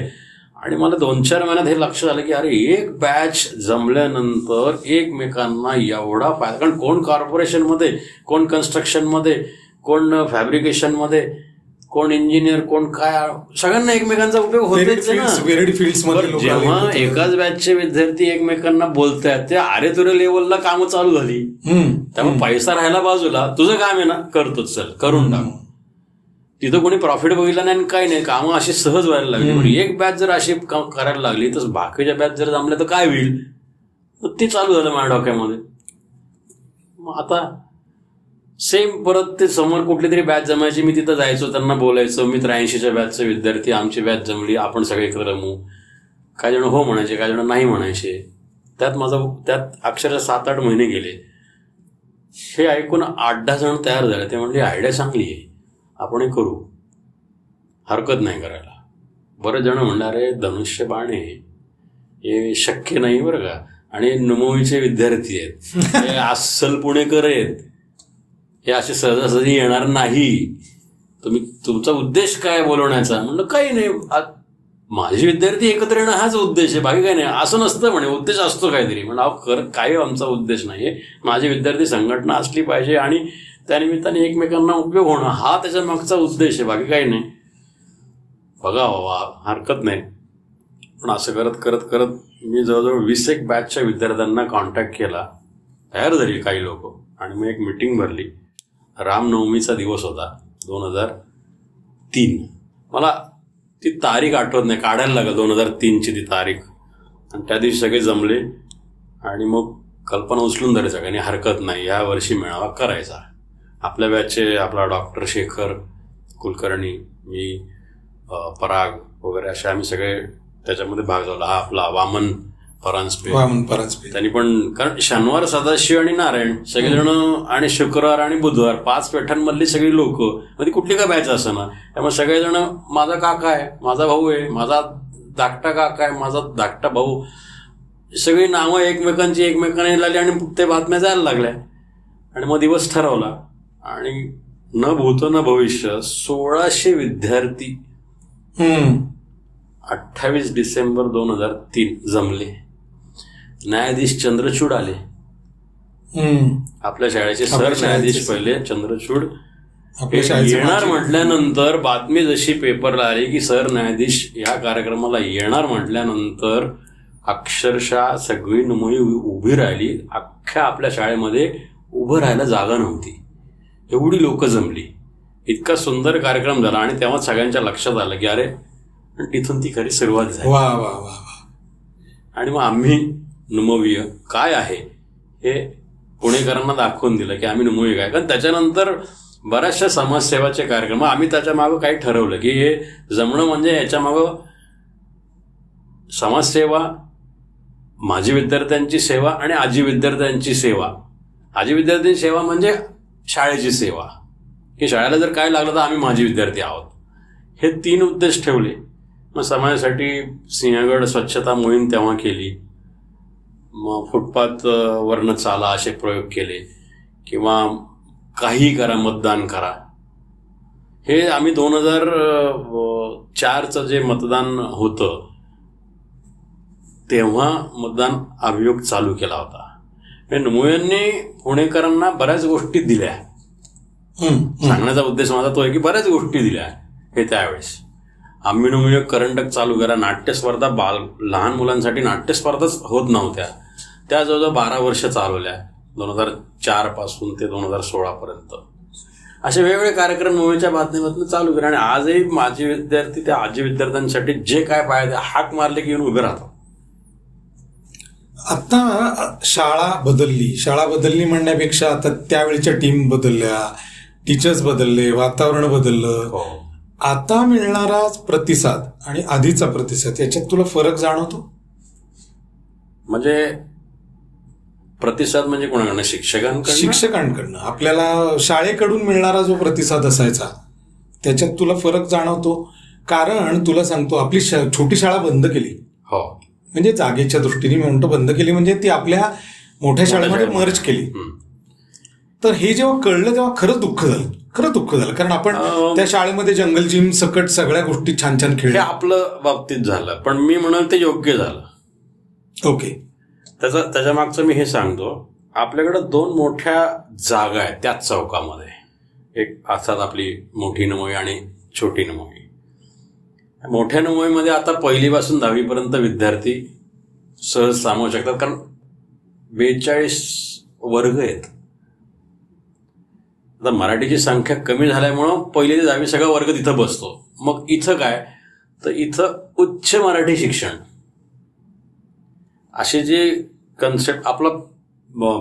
आणि मला 2-4 महिन्यात हे लक्ष झालं की अरे एक बॅच जमल्यानंतर एकमेकांना एवढा फायदा. कारण कोण कॉर्पोरेशनमध्ये, कोण कन्स्ट्रक्शनमध्ये, कोण फॅब्रिकेशनमध्ये, कोण इंजिनियर, कोण काय, सगळ्यांना एकमेकांचा उपयोग होतेच ना. जेव्हा एकाच बॅचचे विद्यार्थी एकमेकांना बोलतायत ते अरे तुरे लेवलला कामं चालू झाली. त्यामुळे पैसा राहायला बाजूला, तुझं काम आहे ना, करतोच, चल करून टाक. तिथं कोणी प्रॉफिट बघितलं नाही, काही नाही, कामं अशी सहज व्हायला लागली. एक बॅच जर अशी करायला लागली तर बाकीच्या बॅच जर जमल्या तर काय होईल, ते चालू झालं माझ्या डोक्यामध्ये. मग आता सेम परत ते समोर कुठली तरी बॅच जमायची, मी तिथं जायचो, त्यांना बोलायचो, मी 83च्या बॅचचे विद्यार्थी, आमची बॅच जमली, आपण सगळे एकत्र रमू. काही जण हो म्हणायचे, काही जण नाही म्हणायचे. त्यात अक्षरशः 7-8 महिने गेले. हे ऐकून 8-10 जण तयार झाले. ते म्हणले आयडिया चांगली आहे, आपण हे करू, हरकत नाही करायला. बरेच जण म्हणणारे धनुष्यबाण हे शक्य नाही बरं का, आणि नमोवीचे विद्यार्थी आहेत, हे अस्सल पुणेकर आहेत, हे असे सहजासहजी येणार नाही. तुमचा उद्देश काय बोलवण्याचा? म्हणलं काही नाही, माझे विद्यार्थी एकत्र येणं हाच उद्देश आहे, बाकी काही नाही. असं नसतं म्हणे, उद्देश असतो काहीतरी. म्हणलं काही आमचा उद्देश नाहीये, माझे विद्यार्थी संघटना असली पाहिजे आणि त्यानिमित्ताने एकमेकांना उपयोग होणं हा त्याच्या मागचा उद्देश आहे, बाकी काही नाही. बघा हरकत नाही. पण असं करत करत करत मी जवळजवळ 20 बॅचच्या विद्यार्थ्यांना कॉन्टॅक्ट केला. तयार झाली काही लोक आणि मी एक मीटिंग भरली. रामनवमीचा दिवस होता 2003. मला ती तारीख आठवत नाही, काढायला लागेल 2003ची ती तारीख. आणि त्या दिवशी सगळे जमले आणि मग कल्पना उचलून धरायची सगळ्यांनी, हरकत नाही या वर्षी मेळावा करायचा. आपल्या बॅचचे आपला डॉक्टर शेखर कुलकर्णी, मी, पराग वगैरे असे आम्ही सगळे त्याच्यामध्ये भाग झाला. हा आपला वामन परांजपे, त्यांनी पण, कारण शनिवार सदाशिव आणि नारायण सगळेजण आणि शुक्रवार आणि बुधवार 5 पेठांमधली सगळी लोक, म्हणजे कुठली का बॅच असं ना, त्यामुळे सगळेजण माझा काका आहे, माझा भाऊ आहे, माझा धाकटा काका आहे, माझा धाकटा भाऊ, सगळी नावं एकमेकांना लागली आणि ते बातम्या जायला लागल्या. आणि मग दिवस ठरवला आणि न भूत न भविष्य 1600 विद्यार्थी 28 डिसेंबर 2003 जमले. न्यायाधीश चंद्रचूड आले, आपल्या शाळेचे सर न्यायाधीश पहिले चंद्रचूड येणार म्हटल्यानंतर, बातमी जशी पेपरला आली की सर न्यायाधीश या कार्यक्रमाला येणार म्हटल्यानंतर अक्षरशः सगळी नमोई उभी राहिली. अख्ख्या आपल्या शाळेमध्ये उभं राहायला जागा नव्हती, एवढी लोक जमली. इतका सुंदर कार्यक्रम झाला आणि तेव्हा सगळ्यांच्या लक्षात आलं की अरे, तिथून ती खरी सुरुवात झाली. आणि मग आम्ही नमोवीय काय आहे हे पुणेकरांना दाखवून दिलं की आम्ही नमोवी काय. कारण त्याच्यानंतर बऱ्याचशा समाजसेवाचे कार्यक्रम आम्ही त्याच्या मागं काही ठरवलं की हे जमणं म्हणजे याच्या मागं समाजसेवा, माजी विद्यार्थ्यांची सेवा आणि आजी विद्यार्थ्यांची सेवा. आजी विद्यार्थ्यांची सेवा म्हणजे शाळेची सेवा, की शाळेला जर काय लागलं तर आम्ही माजी विद्यार्थी आहोत. हे 3 उद्देश ठेवले मग समाजासाठी सिंहगड स्वच्छता मोहीम तेव्हा केली. मग फुटपाथ वरनं चाला असे प्रयोग केले, किंवा काही करा, मतदान करा. हे आम्ही 2004चं जे मतदान होतं तेव्हा मतदान अभियोग चालू केला होता. नमोयांनी पुणेकरांना बऱ्याच गोष्टी दिल्या. सांगण्याचा उद्देश माझा तो आहे की बऱ्याच गोष्टी दिल्या हे त्यावेळेस. आम्ही नमूय करंडक चालू करा, नाट्यस्पर्धा, लहान मुलांसाठी नाट्यस्पर्धाच होत नव्हत्या, त्या जवळजवळ 12 वर्ष चालवल्या, 2004 पासून ते 2016 पर्यंत. असे वेगवेगळे कार्यक्रम नमूच्या माध्यमातून चालू करा. आणि आजही माझे विद्यार्थी त्या आजी विद्यार्थ्यांसाठी जे काय पाहिजे हाक मारले की येऊन उभे राहतात. आता शाळा बदलली म्हणण्यापेक्षा आता त्यावेळच्या टीम बदलल्या, टीचर्स बदलले, वातावरण बदललं. आता मिळणारा प्रतिसाद आणि आधीचा प्रतिसाद याच्यात तुला फरक जाणवतो? म्हणजे प्रतिसाद म्हणजे कोणाकडनं? शिक्षकांकडनं. आपल्याला शाळेकडून मिळणारा जो प्रतिसाद असायचा त्याच्यात तुला फरक जाणवतो? कारण तुला सांगतो, आपली छोटी शाळा बंद केली. हो, म्हणजे जागेच्या दृष्टीने मी म्हणतो बंद केली, म्हणजे ती आपल्या मोठ्या शाळेमध्ये मर्ज केली. तर हे जेव्हा कळलं तेव्हा खरंच दुःख झालं. कारण आपण त्या शाळेमध्ये जंगल जिम सकट सगळ्या गोष्टी छान छान खेळल्या. आपलं बाबतीत झालं, पण मी म्हणाल ते योग्य झालं. ओके. त्याच्या मागचं मी हे सांगतो, आपल्याकडे 2 मोठ्या जागा आहेत त्याच चौकामध्ये. एक असतात आपली मोठी नमोई आणि छोटी नमोई. मोठ्या नमोईमध्ये आता 1ली पासून 10वी पर्यंत विद्यार्थी सहज सामावू शकतात, कारण 42 वर्ग आहेत. आता मराठीची संख्या कमी झाल्यामुळं 1ली ते 10वी सगळा वर्ग तिथं बसतो. मग इथं काय, तर इथं उच्च मराठी शिक्षण असे जे कन्सेप्ट, आपला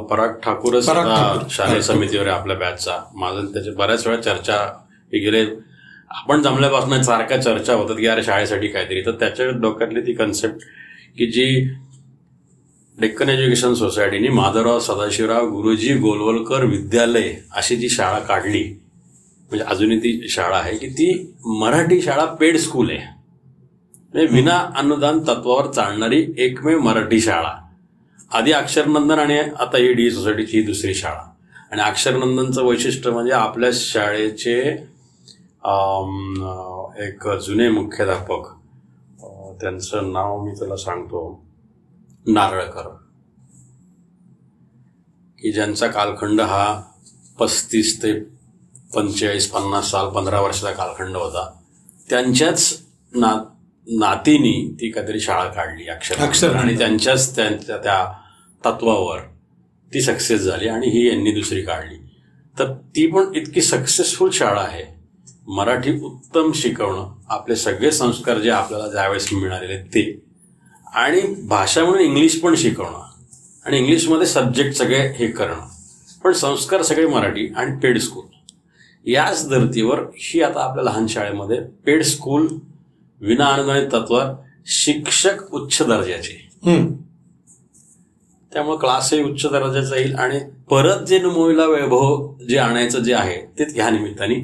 पराग ठाकूर शालेय समितीवर आहे आपल्या बॅचचा. माझं त्याच्या बऱ्याच वेळा चर्चा गेले, आपण जमल्यापासून सारख्या चर्चा होतात की अरे शाळेसाठी काहीतरी. तर त्याच्या डोक्यातली ती कन्सेप्ट की जी डेक्कन एज्युकेशन सोसायटीने माधवराव सदाशिवराव गुरुजी गोलवलकर विद्यालय अशी जी शाळा काढली, म्हणजे अजूनही ती शाळा आहे, की ती मराठी शाळा पेड स्कूल आहे. म्हणजे विना अनुदान तत्वावर चालणारी एकमेव मराठी शाळा. आधी अक्षरनंदन आणि आता ही डी सोसायटीची ही दुसरी शाळा. आणि अक्षरनंदनचं वैशिष्ट्य म्हणजे आपल्या शाळेचे एक जुने मुख्याध्यापक, त्यांचं नाव मी तुला सांगतो, नारळकर, की ज्यांचा कालखंड हा 35 ते 45-50 साल 15 वर्षाचा कालखंड होता. त्यांच्याच नातीनी ती काहीतरी शाळा काढली अक्षर, आणि त्यांच्याच त्या तत्वावर ती सक्सेस झाली. आणि ही यांनी दुसरी काढली. तर ती पण इतकी सक्सेसफुल शाळा आहे. मराठी उत्तम शिकवणं, आपले सगळे संस्कार जे आपल्याला ज्यावेळेस मिळालेले ते, आणि भाषा म्हणून इंग्लिश पण शिकवणं, आणि इंग्लिशमध्ये सब्जेक्ट सगळे हे करणं, पण संस्कार सगळे मराठी आणि पेड स्कूल. याच धर्तीवर ही आता आपल्या लहान शाळेमध्ये पेड स्कूल, विना अनुदानित तत्वावर, शिक्षक उच्च दर्जाचे, त्यामुळे क्लासही उच्च दर्जाचा येईल. आणि परत जे नमोईला वैभव जे आणायचं जे आहे ते ह्या निमित्ताने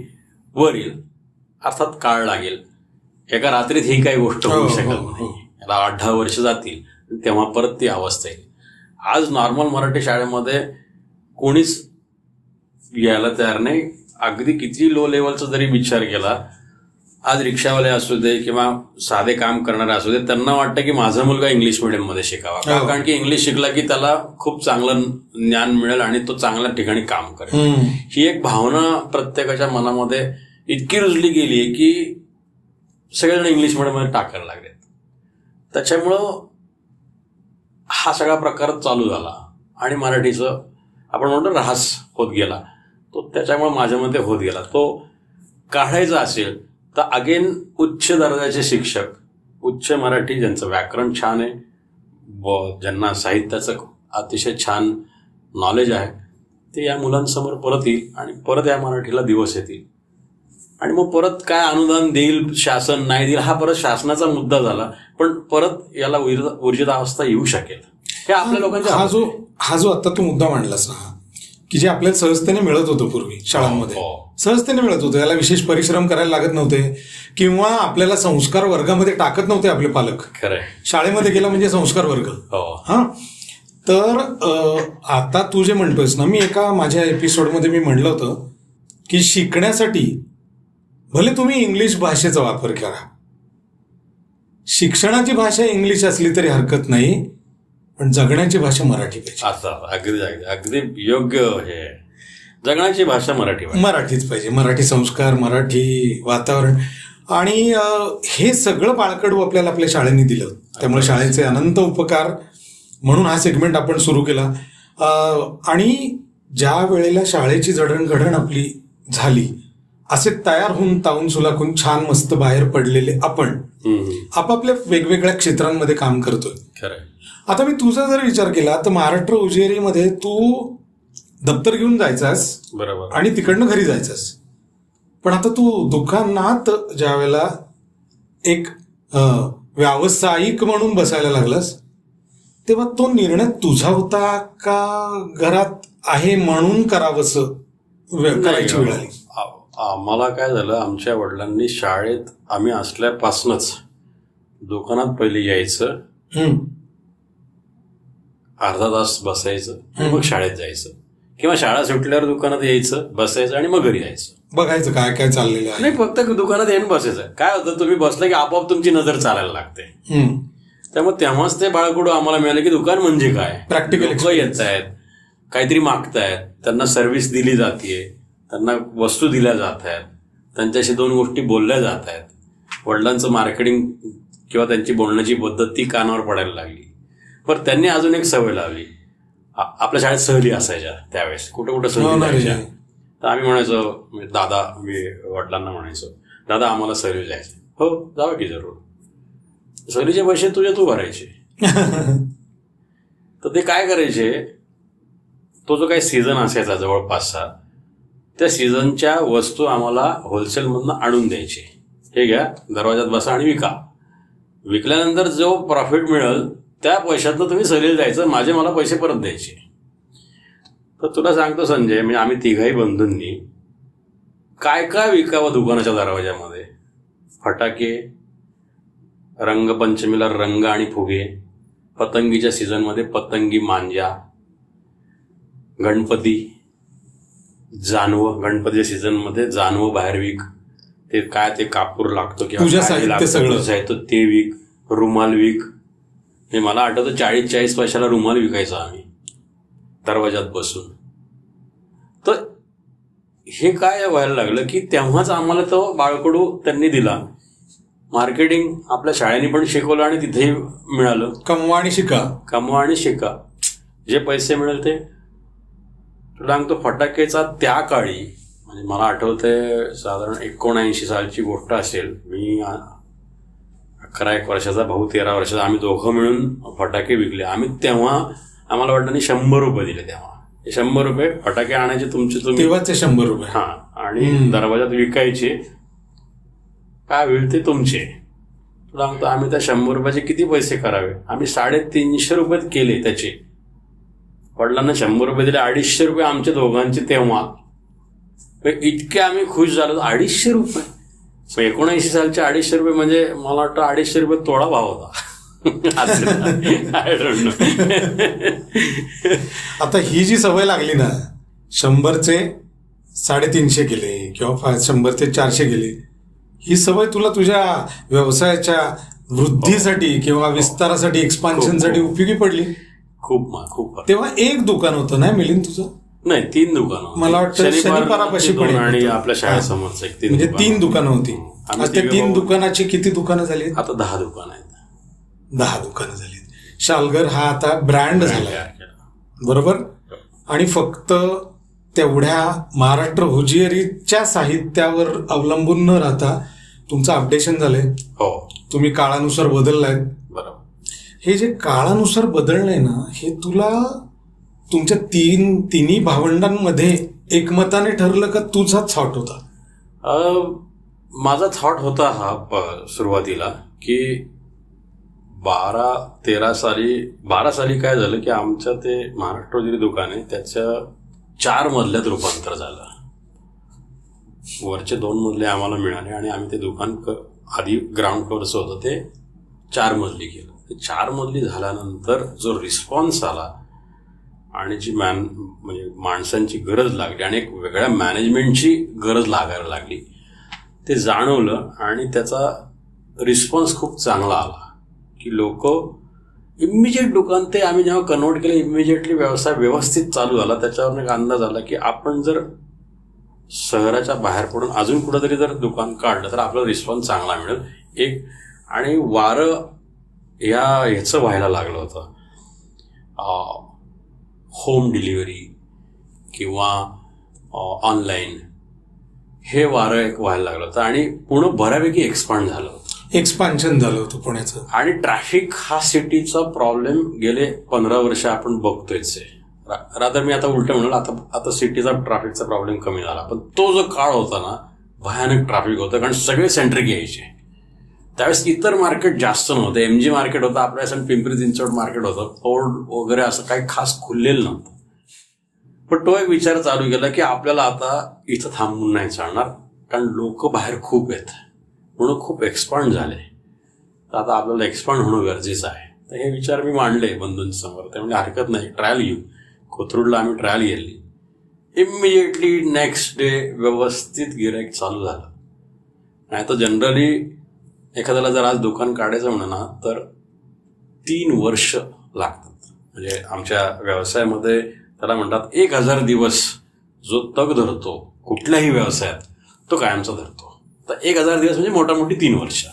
वर येईल. अर्थात काळ लागेल, एका रात्रीत ही काही गोष्ट होऊ शकत नाही. याला 8-10 वर्ष जातील, तेव्हा परत ती अवस्था येईल. आज नॉर्मल मराठी शाळेमध्ये कोणीच यायला तयार नाही. अगदी किती लो लेवलचा जरी विचार केला, आज रिक्षावाले असू दे किंवा साधे काम करणारे असू दे, त्यांना वाटतं की माझा मुलगा इंग्लिश मिडियममध्ये शिकावा, कारण की इंग्लिश शिकला की त्याला खूप चांगलं ज्ञान मिळेल आणि तो चांगल्या ठिकाणी काम करेल. ही एक भावना प्रत्येकाच्या मनामध्ये इतकी रुजली गेली आहे की सगळेजण इंग्लिश मिडियममध्ये टाकायला लागले. त्याच्यामुळं हा सगळा प्रकार चालू झाला आणि मराठीचं आपण म्हणतो ऱ्हास होत गेला. तो त्याच्यामुळे माझ्या मते होत गेला. तो काढायचा असेल तर अगेन उच्च दर्जाचे शिक्षक, उच्च मराठी, ज्यांचं व्याकरण छान आहे व ज्यांना साहित्याचं अतिशय छान नॉलेज आहे, ते या मुलांसमोर परत येईल आणि परत या मराठीला दिवस येतील. आणि मग परत काय अनुदान देईल शासन, नाही देईल, हा परत शासनाचा मुद्दा झाला. पण परत याला ऊर्जित अवस्था येऊ शकेल, हे आपल्या लोकांच्या हा जो आता तू मुद्दा मांडलास ना, की जे आपल्याला सहजतेने मिळत होतं पूर्वी शाळांमध्ये. सहजतेने मिळत होतं, याला विशेष परिश्रम करायला लागत नव्हते किंवा आपल्याला संस्कार वर्गामध्ये टाकत नव्हते आपले पालक. खरंय, शाळेमध्ये गेला म्हणजे संस्कार वर्ग. हा, तर आता तू जे म्हणतोयस ना, मी एका माझ्या एपिसोडमध्ये मी म्हणलं होतं की शिकण्यासाठी भले तुम्ही इंग्लिश भाषेचा वापर करा, शिक्षणाची भाषा इंग्लिश असली तरी हरकत नाही, पण जगण्याची भाषा मराठी पाहिजे. असं अगदी अगदी योग्य. हे जगण्याची भाषा मराठीच पाहिजे. मराठी संस्कार, मराठी वातावरण, आणि हे सगळं बाळकडू आपल्याला आपल्या शाळेने दिलं. त्यामुळे शाळेचे अनंत उपकार म्हणून हा सेगमेंट आपण सुरू केला. आणि ज्या वेळेला शाळेची जडणघडण आपली झाली, असे तयार होऊन तावून सुलाखून छान मस्त बाहेर पडलेले आपण आपापल्या वेगवेगळ्या क्षेत्रांमध्ये काम करतोय. खरं. आता मी तुझा जर विचार केला तर महाराष्ट्र उजिरीमध्ये तू दप्तर घेऊन जायचास, बरोबर, आणि तिकडनं घरी जायचास. पण आता तू दुकानात ज्या वेळेला एक व्यावसायिक म्हणून बसायला लागलास, तेव्हा तो निर्णय तुझा होता का घरात आहे म्हणून करावंसं करायची वेळ आली? आम्हाला काय झालं, आमच्या वडिलांनी शाळेत आम्ही असल्यापासूनच दुकानात पहिले यायचं, अर्धा तास बसायचं, मग शाळेत जायचं, किंवा शाळा सुटल्यावर दुकानात यायचं, बसायचं आणि मग घरी यायचं, बघायचं काय काय चाललेलं आहे. नाही, फक्त दुकानात येऊन बसायचं. काय होतं, तुम्ही बसलं की आपोआप तुमची नजर चालायला लागते. त्यामुळे तेव्हाच ते बाळकडू आम्हाला मिळालं की दुकान म्हणजे काय. प्रॅक्टिकल येत आहेत, काहीतरी मागतायत, त्यांना सर्व्हिस दिली जाते, त्यांना वस्तू दिल्या जात आहेत, त्यांच्याशी दोन गोष्टी बोलल्या जात आहेत. वडिलांचं मार्केटिंग किंवा त्यांची बोलण्याची पद्धत ती कानावर पडायला लागली. पण त्यांनी अजून एक सवय लावली. आपल्या शाळेत सहली असायच्या त्यावेळेस, कुठं कुठं सहली जायच्या. तर आम्ही म्हणायचो, दादा, मी वडिलांना म्हणायचो, दादा आम्हाला सहली जायचं. हो, जावं की जरूर. सहलीचे पैसे तू भरायचे. तर ते काय करायचे, तो जो काही सीझन असायचा जवळपासचा, त्या सीझनच्या वस्तू आम्हाला होलसेलमधनं आणून द्यायचे. हे घ्या, दरवाजात बसा आणि विका. विकल्यानंतर जो प्रॉफिट मिळेल त्या पैशातनं तुम्ही सहलीला जायचं, मला पैसे परत द्यायचे. तर तुला सांगतो संजय, म्हणजे आम्ही तिघाही बंधूंनी काय काय विकावं दुकानाच्या दरवाजामध्ये. फटाके, रंगपंचमीला रंग आणि फुगे, पतंगीच्या सीझनमध्ये पतंगी मांजा, गणपती, जानवं, गणपतीच्या सीझनमध्ये जानवं बाहेर विक, ते काय ते कापूर लागतो किंवा साहित्य ते विक, रुमाल विक. हे मला आठवतं 40-40 पैशाला रुमाल विकायचा आम्ही दरवाजात बसून. तर हे काय व्हायला लागलं की तेव्हाच आम्हाला तो बाळकडू त्यांनी दिला. मार्केटिंग आपल्या शाळेने पण शिकवलं आणि तिथेही मिळालं. कमवा आणि शिका. जे पैसे मिळेल ते. तुला सांगतो, फटाकेचा त्या काळी, म्हणजे मला आठवतंय साधारण 79 सालची गोष्ट असेल, मी 11-1 वर्षाचा, भाऊ 13 वर्षाचा, आम्ही दोघं मिळून फटाके विकले. आम्ही तेव्हा आम्हाला वडिलांनी 100 रुपये दिले. तेव्हा 100 रुपये फटाके आणायचे तुमचे तुम्ही, तेव्हाचे 100 रुपये. हा, आणि दरवाजात विकायचे, काय होईल ते तुमचे. तुला सांगतो, आम्ही त्या 100 रुपयाचे किती पैसे करावे, आम्ही 350 रुपये केले त्याचे. वडिलांना 100 रुपये दिले, 250 रुपये आमच्या दोघांचे. तेव्हा इतके आम्ही खुश झालो. 250 रुपये, 79 सालचे 250 रुपये म्हणजे मला वाटतं 250 रुपये तोळा भाव होता. आता ही जी सवय लागली ना, 100चे 350 गेले किंवा 100चे 400 गेले, ही सवय तुला तुझ्या व्यवसायाच्या वृद्धीसाठी किंवा विस्तारासाठी, एक्सपान्शनसाठी उपयोगी पडली. खूप. तेव्हा एक दुकान होतं ना मिलिंद तुझं? नाही, 3 दुकानं. मला वाटतं शनिवारापाशी पण, आणि आपल्या शाळेसमोरच म्हणजे 3 दुकानं होती. त्या 3 दुकानाची किती दुकानं झाली? आता 10 दुकानं आहेत. 10 दुकानं झाली. शालगर हा आता ब्रँड झाला, बरोबर. आणि फक्त तेवढ्या महाराष्ट्र होजियरीच्या साहित्यावर अवलंबून न राहता तुमचं अपडेशन झालंय. हो, तुम्ही काळानुसार बदललाय. बरोबर. हे जे काळानुसार बदललंय ना, हे तुला तुमच्या तिन्ही भावंडांमध्ये एकमताने ठरलं का तुझा थॉट होता? माझा थॉट होता हा सुरुवातीला की 12 साली काय झालं की आमचं ते महाराष्ट्र होजियरी दुकान आहे, त्याच्या 4 मजल्यात रूपांतर झालं. वरचे 2 मजले आम्हाला मिळाले आणि आम्ही ते दुकान आधी ग्राउंड फ्लोअरचं होतं ते 4 मजली केलं. ते 4 मजली झाल्यानंतर जो रिस्पॉन्स आला आणि जी म्हणजे माणसांची गरज लागली आणि एक वेगळ्या मॅनेजमेंटची गरज लागायला लागली ते जाणवलं आणि त्याचा रिस्पॉन्स खूप चांगला आला की लोक इमिजिएट दुकान ते आम्ही जेव्हा कन्वर्ट केलं इमिजिएटली व्यवसाय व्यवस्थित चालू झाला. त्याच्यावर एक अंदाज आला की आपण जर शहराच्या बाहेर पडून अजून कुठेतरी जर दुकान काढलं तर आपला रिस्पॉन्स चांगला मिळेल. एक आणि वारं ह्याचं व्हायला लागलं होतं, होम डिलिव्हरी किंवा ऑनलाईन हे वारं एक व्हायला लागलं होतं आणि पुणे बऱ्यापैकी एक्सपांड झालं होतं. एक्सपान्शन झालं होतं पुण्याचं. आणि ट्रॅफिक हा सिटीचा प्रॉब्लेम गेले 15 वर्ष आपण बघतोयच आहे. रादर मी आता उलट म्हणलं, आता सिटीचा ट्रॅफिकचा प्रॉब्लेम कमी झाला, पण तो जो काळ होता ना भयानक ट्रॅफिक होतं कारण सगळे सेंट्रिक यायचे. त्यावेळेस इतर मार्केट जास्त नव्हतं. MG मार्केट होतं आपल्या, पिंपरी चिंचवड मार्केट होतं, फोर्ड वगैरे असं काही खास खुललेलं नव्हतं. पण तो एक विचार चालू केला की आपल्याला आता इथं थांबून नाही चालणार कारण लोक बाहेर खूप आहेत म्हणून खूप एक्सपांड झाले. तर आता आपल्याला एक्सपांड होणं गरजेचं आहे. तर हे विचार मी मांडले बंधूंच्या समोर. त्यामुळे हरकत नाही, ट्रायल घेऊ. कोथरूडला आम्ही ट्रायल घेतली. इमिजिएटली नेक्स्ट डे व्यवस्थित गिराईक चालू झालं. नाही तर जनरली एखाद्याला जर आज दुकान काढायचं म्हणा ना तर 3 वर्ष लागतात. म्हणजे आमच्या व्यवसायामध्ये त्याला म्हणतात 1000 दिवस जो तग धरतो कुठल्याही व्यवसायात तो कायमचा धरतो. तर 1000 दिवस म्हणजे मोठामोठी 3 वर्ष.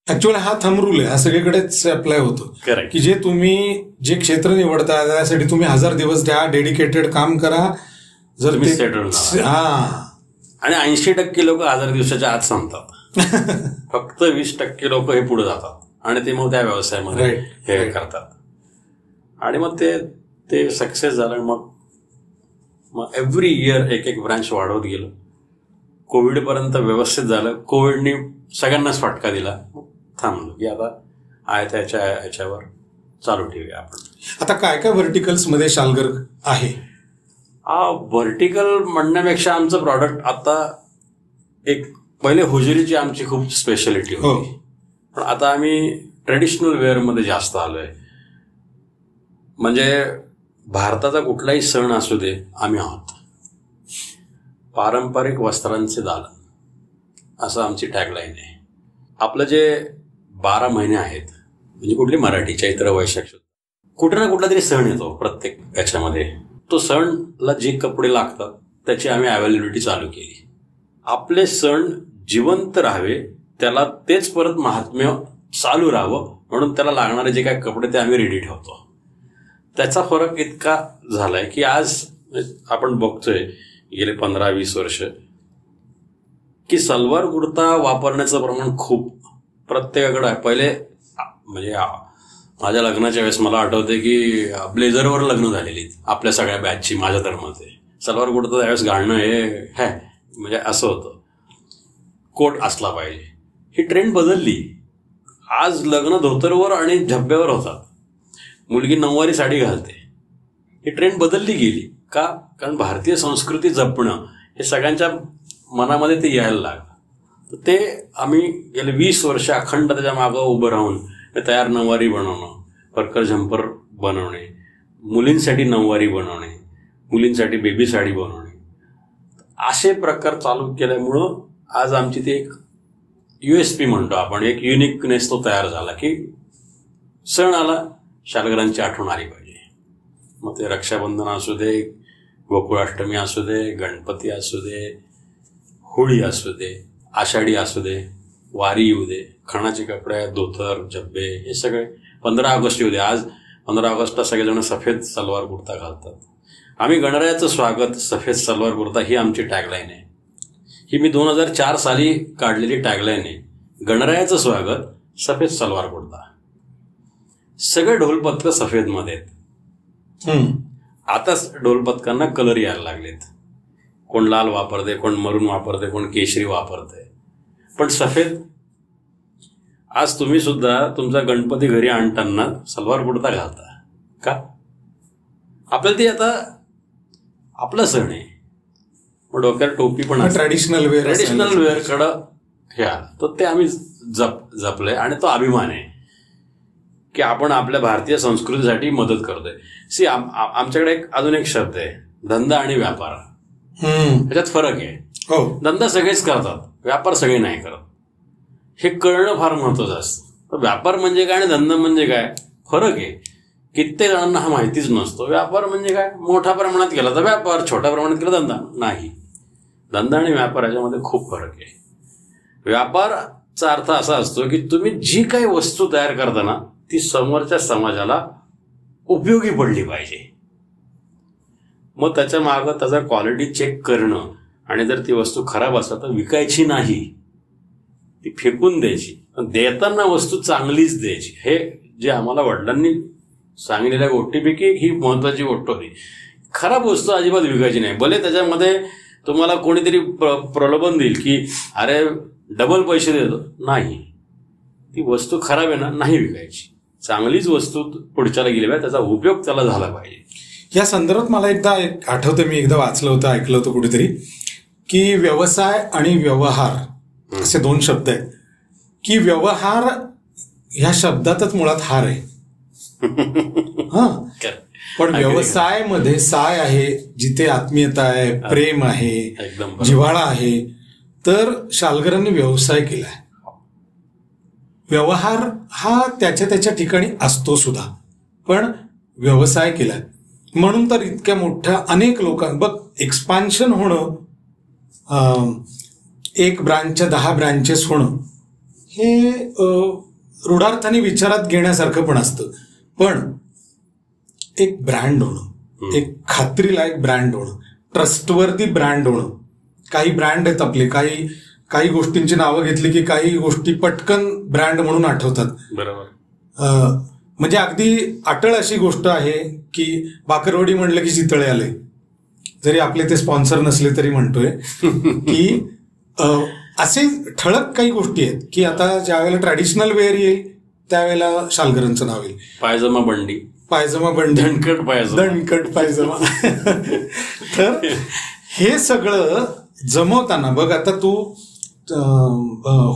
ऍक्च्युअली हा थंब रूल आहे, हा सगळीकडेच अप्लाय होतो. करेक्ट. की जे तुम्ही जे क्षेत्र निवडता त्यासाठी तुम्ही 1000 दिवस द्या, डेडिकेटेड काम करा. जर तुम्ही सेटल आणि 80% लोक 1000 दिवसाच्या आत संपतात. फक्त 20% लोक हे पुढे जातात आणि ते मग त्या व्यवसायामध्ये हे करतात आणि मग ते सक्सेस झालं. मग एव्हरी इयर एक ब्रांच वाढवत गेलं. कोविडपर्यंत व्यवस्थित झालं. कोविडने सगळ्यांनाच फटका दिला. थांबलो की आता आहे त्याच्या ह्याच्यावर चालू ठेवूया आपण. आता काय काय व्हर्टिकल्समध्ये शालगर आहे? व्हर्टिकल म्हणण्यापेक्षा आमचं प्रॉडक्ट आता एक पहिले होजरीची आमची खूप स्पेशालिटी होती, पण आता आम्ही ट्रेडिशनल वेअरमध्ये जास्त आलोय. म्हणजे भारताचा कुठलाही सण असू दे आम्ही आहोत. पारंपरिक वस्त्रांचे दालन असं आमची टॅगलाईन आहे. आपलं जे 12 महिने आहेत म्हणजे कुठली मराठी, चैत्र, वैशाख, कुठे ना कुठला तरी सण येतो प्रत्येक याच्यामध्ये. तो सणला जे कपडे लागतात त्याची आम्ही अवेलेबिलिटी चालू केली. आपले सण जिवंत राहावे, त्याला तेच परत महात्म्य चालू राहावं म्हणून त्याला लागणारे जे काय कपडे ते आम्ही रेडी ठेवतो. त्याचा फरक इतका झालाय की आज आपण बघतोय गेले 15-20 वर्ष की सलवार कुर्ता वापरण्याचं प्रमाण खूप प्रत्येकाकडे आहे. पहिले म्हणजे माझ्या लग्नाच्या वेळेस मला आठवते की ब्लेझरवर लग्न झालेली आपल्या सगळ्या बॅचची माझ्या धर्माचे. सलवार कुर्ता त्यावेळेस घालणं हे म्हणजे असं होतं, कोट असला पाहिजे. ही ट्रेंड बदलली. आज लग्न धोतरवर आणि झब्ब्यावर होतात. मुलगी नऊवारी साडी घालते. ही ट्रेंड बदलली गेली का? कारण भारतीय संस्कृती जपणं हे सगळ्यांच्या मनामध्ये ते यायला लागलं. तर ते आम्ही गेले 20 वर्ष अखंड त्याच्या मागं उभं राहून तयार नऊवारी बनवणं, पर्कर झंपर बनवणे, मुलींसाठी नऊवारी बनवणे, मुलींसाठी बेबी साडी बनवणे, असे प्रकार चालू केल्यामुळं आज आमची ती एक USP म्हणतो आपण, एक युनिकनेस तो तयार झाला की सण आला शालगरांची आठवण आली पाहिजे. मग ते रक्षाबंधन असू दे, गोकुळाष्टमी असू दे, गणपती असू दे, होळी असू दे, आषाढी असू दे, वारी येऊ दे, खणाचे कपडे, धोतर, झब्बे, हे सगळे 15 ऑगस्ट येऊ दे. आज 15 ऑगस्टला सगळेजण सफेद सलवार कुर्ता घालतात. आम्ही गणरायाचं स्वागत सफेद सलवार कुर्ता ही आमची टॅगलाईन आहे. ही मी 2004 साली काढलेली टॅगलाईन आहे. गणरायाचं स्वागत सफेद सलवार कुर्ता. सगळे ढोलपथक सफेदमध्ये आहेत. आता ढोलपथकांना कलर यायला लागलेत. कोण लाल वापरते, कोण मरून वापरते, कोण केशरी वापरते, पण सफेद. आज तुम्ही सुद्धा तुमचा गणपती घरी आणताना सलवार कुर्ता घालता का? आपल्याला ती आता आपला सण आहे, मग डोक्यावर टोपी पण ट्रॅडिशनल वेअरकडं ह्या तर ते आम्ही जपलंय आणि तो अभिमान आहे की आपण आपल्या भारतीय संस्कृतीसाठी मदत करतोय. आमच्याकडे अजून एक शब्द आहे, धंदा आणि व्यापार. त्याच्यात फरक आहे. धंदा सगळेच करतात, व्यापार सगळे नाही करत. हे कळणं फार महत्वाचं असतं. व्यापार म्हणजे काय आणि धंदा म्हणजे काय फरक आहे. कित्येक जणांना हा माहितीच नसतो. व्यापार म्हणजे काय, मोठ्या प्रमाणात केला तर व्यापार, छोट्या प्रमाणात केला धंदा नाही. धंदा आणि व्यापार याच्यामध्ये खूप फरक आहे. व्यापारचा अर्थ असा असतो की तुम्ही जी काही वस्तू तयार करताना ती समोरच्या समाजाला उपयोगी पडली पाहिजे. मग त्याच्या मागं त्याचा क्वालिटी चेक करणं, आणि जर ती वस्तू खराब असेल तर विकायची नाही, ती फेकून द्यायची. पण देताना वस्तू चांगलीच द्यायची. हे जे आम्हाला वडिलांनी सांगितलेल्या गोष्टीपैकी ही महत्वाची गोष्ट होती. खराब वस्तू अजिबात विकायची नाही. भले त्याच्यामध्ये तुम्हाला कोणीतरी प्रलोभन देईल की अरे डबल पैसे देतो, नाही, ती वस्तू खराब आहे ना, नाही विकायची. चांगलीच वस्तू पुढच्याला गेली पाहिजे, त्याचा उपयोग त्याला झाला पाहिजे. या संदर्भात मला एकदा आठवतं, मी एकदा वाचलं होतं, ऐकलं होतं कुठेतरी, की व्यवसाय आणि व्यवहार असे दोन शब्द आहेत, की व्यवहार ह्या शब्दातच मुळात हार आहे. हा, पण व्यवसाय मध्ये साय आहे, जिथे आत्मीयता आहे, प्रेम आहे, जिव्हाळा आहे. तर शालगरांनी व्यवसाय केलाय. व्यवहार हा त्याच्या ठिकाणी असतो सुद्धा, पण व्यवसाय केलाय म्हणून तर इतक्या मोठ्या अनेक लोकांना बघ, एक्सपान्शन होणं, एक ब्रांचच्या 10 ब्रांचेस होणं हे रूढार्थाने विचारात घेण्यासारखं पण असतं. पण एक ब्रँड होणं, एक खात्रीलायक ब्रँड होणं, ट्रस्टवर्दी ब्रँड होणं. काही ब्रँड आहेत आपले, काही गोष्टींची नावं घेतली की काही गोष्टी पटकन ब्रँड म्हणून आठवतात. बरोबर. म्हणजे अगदी अटळ अशी गोष्ट आहे की बाकरवडी म्हणलं की चितळे आले. जरी आपले ते स्पॉन्सर नसले तरी म्हणतोय की असे ठळक काही गोष्टी आहेत की आता ज्या वेळेला ट्रॅडिशनल वेअर येईल त्यावेळेला शालगरांचं नाव येईल. पायजमा बंडी, दणकट पायजमा. तर हे सगळं जमवताना बघ, आता तू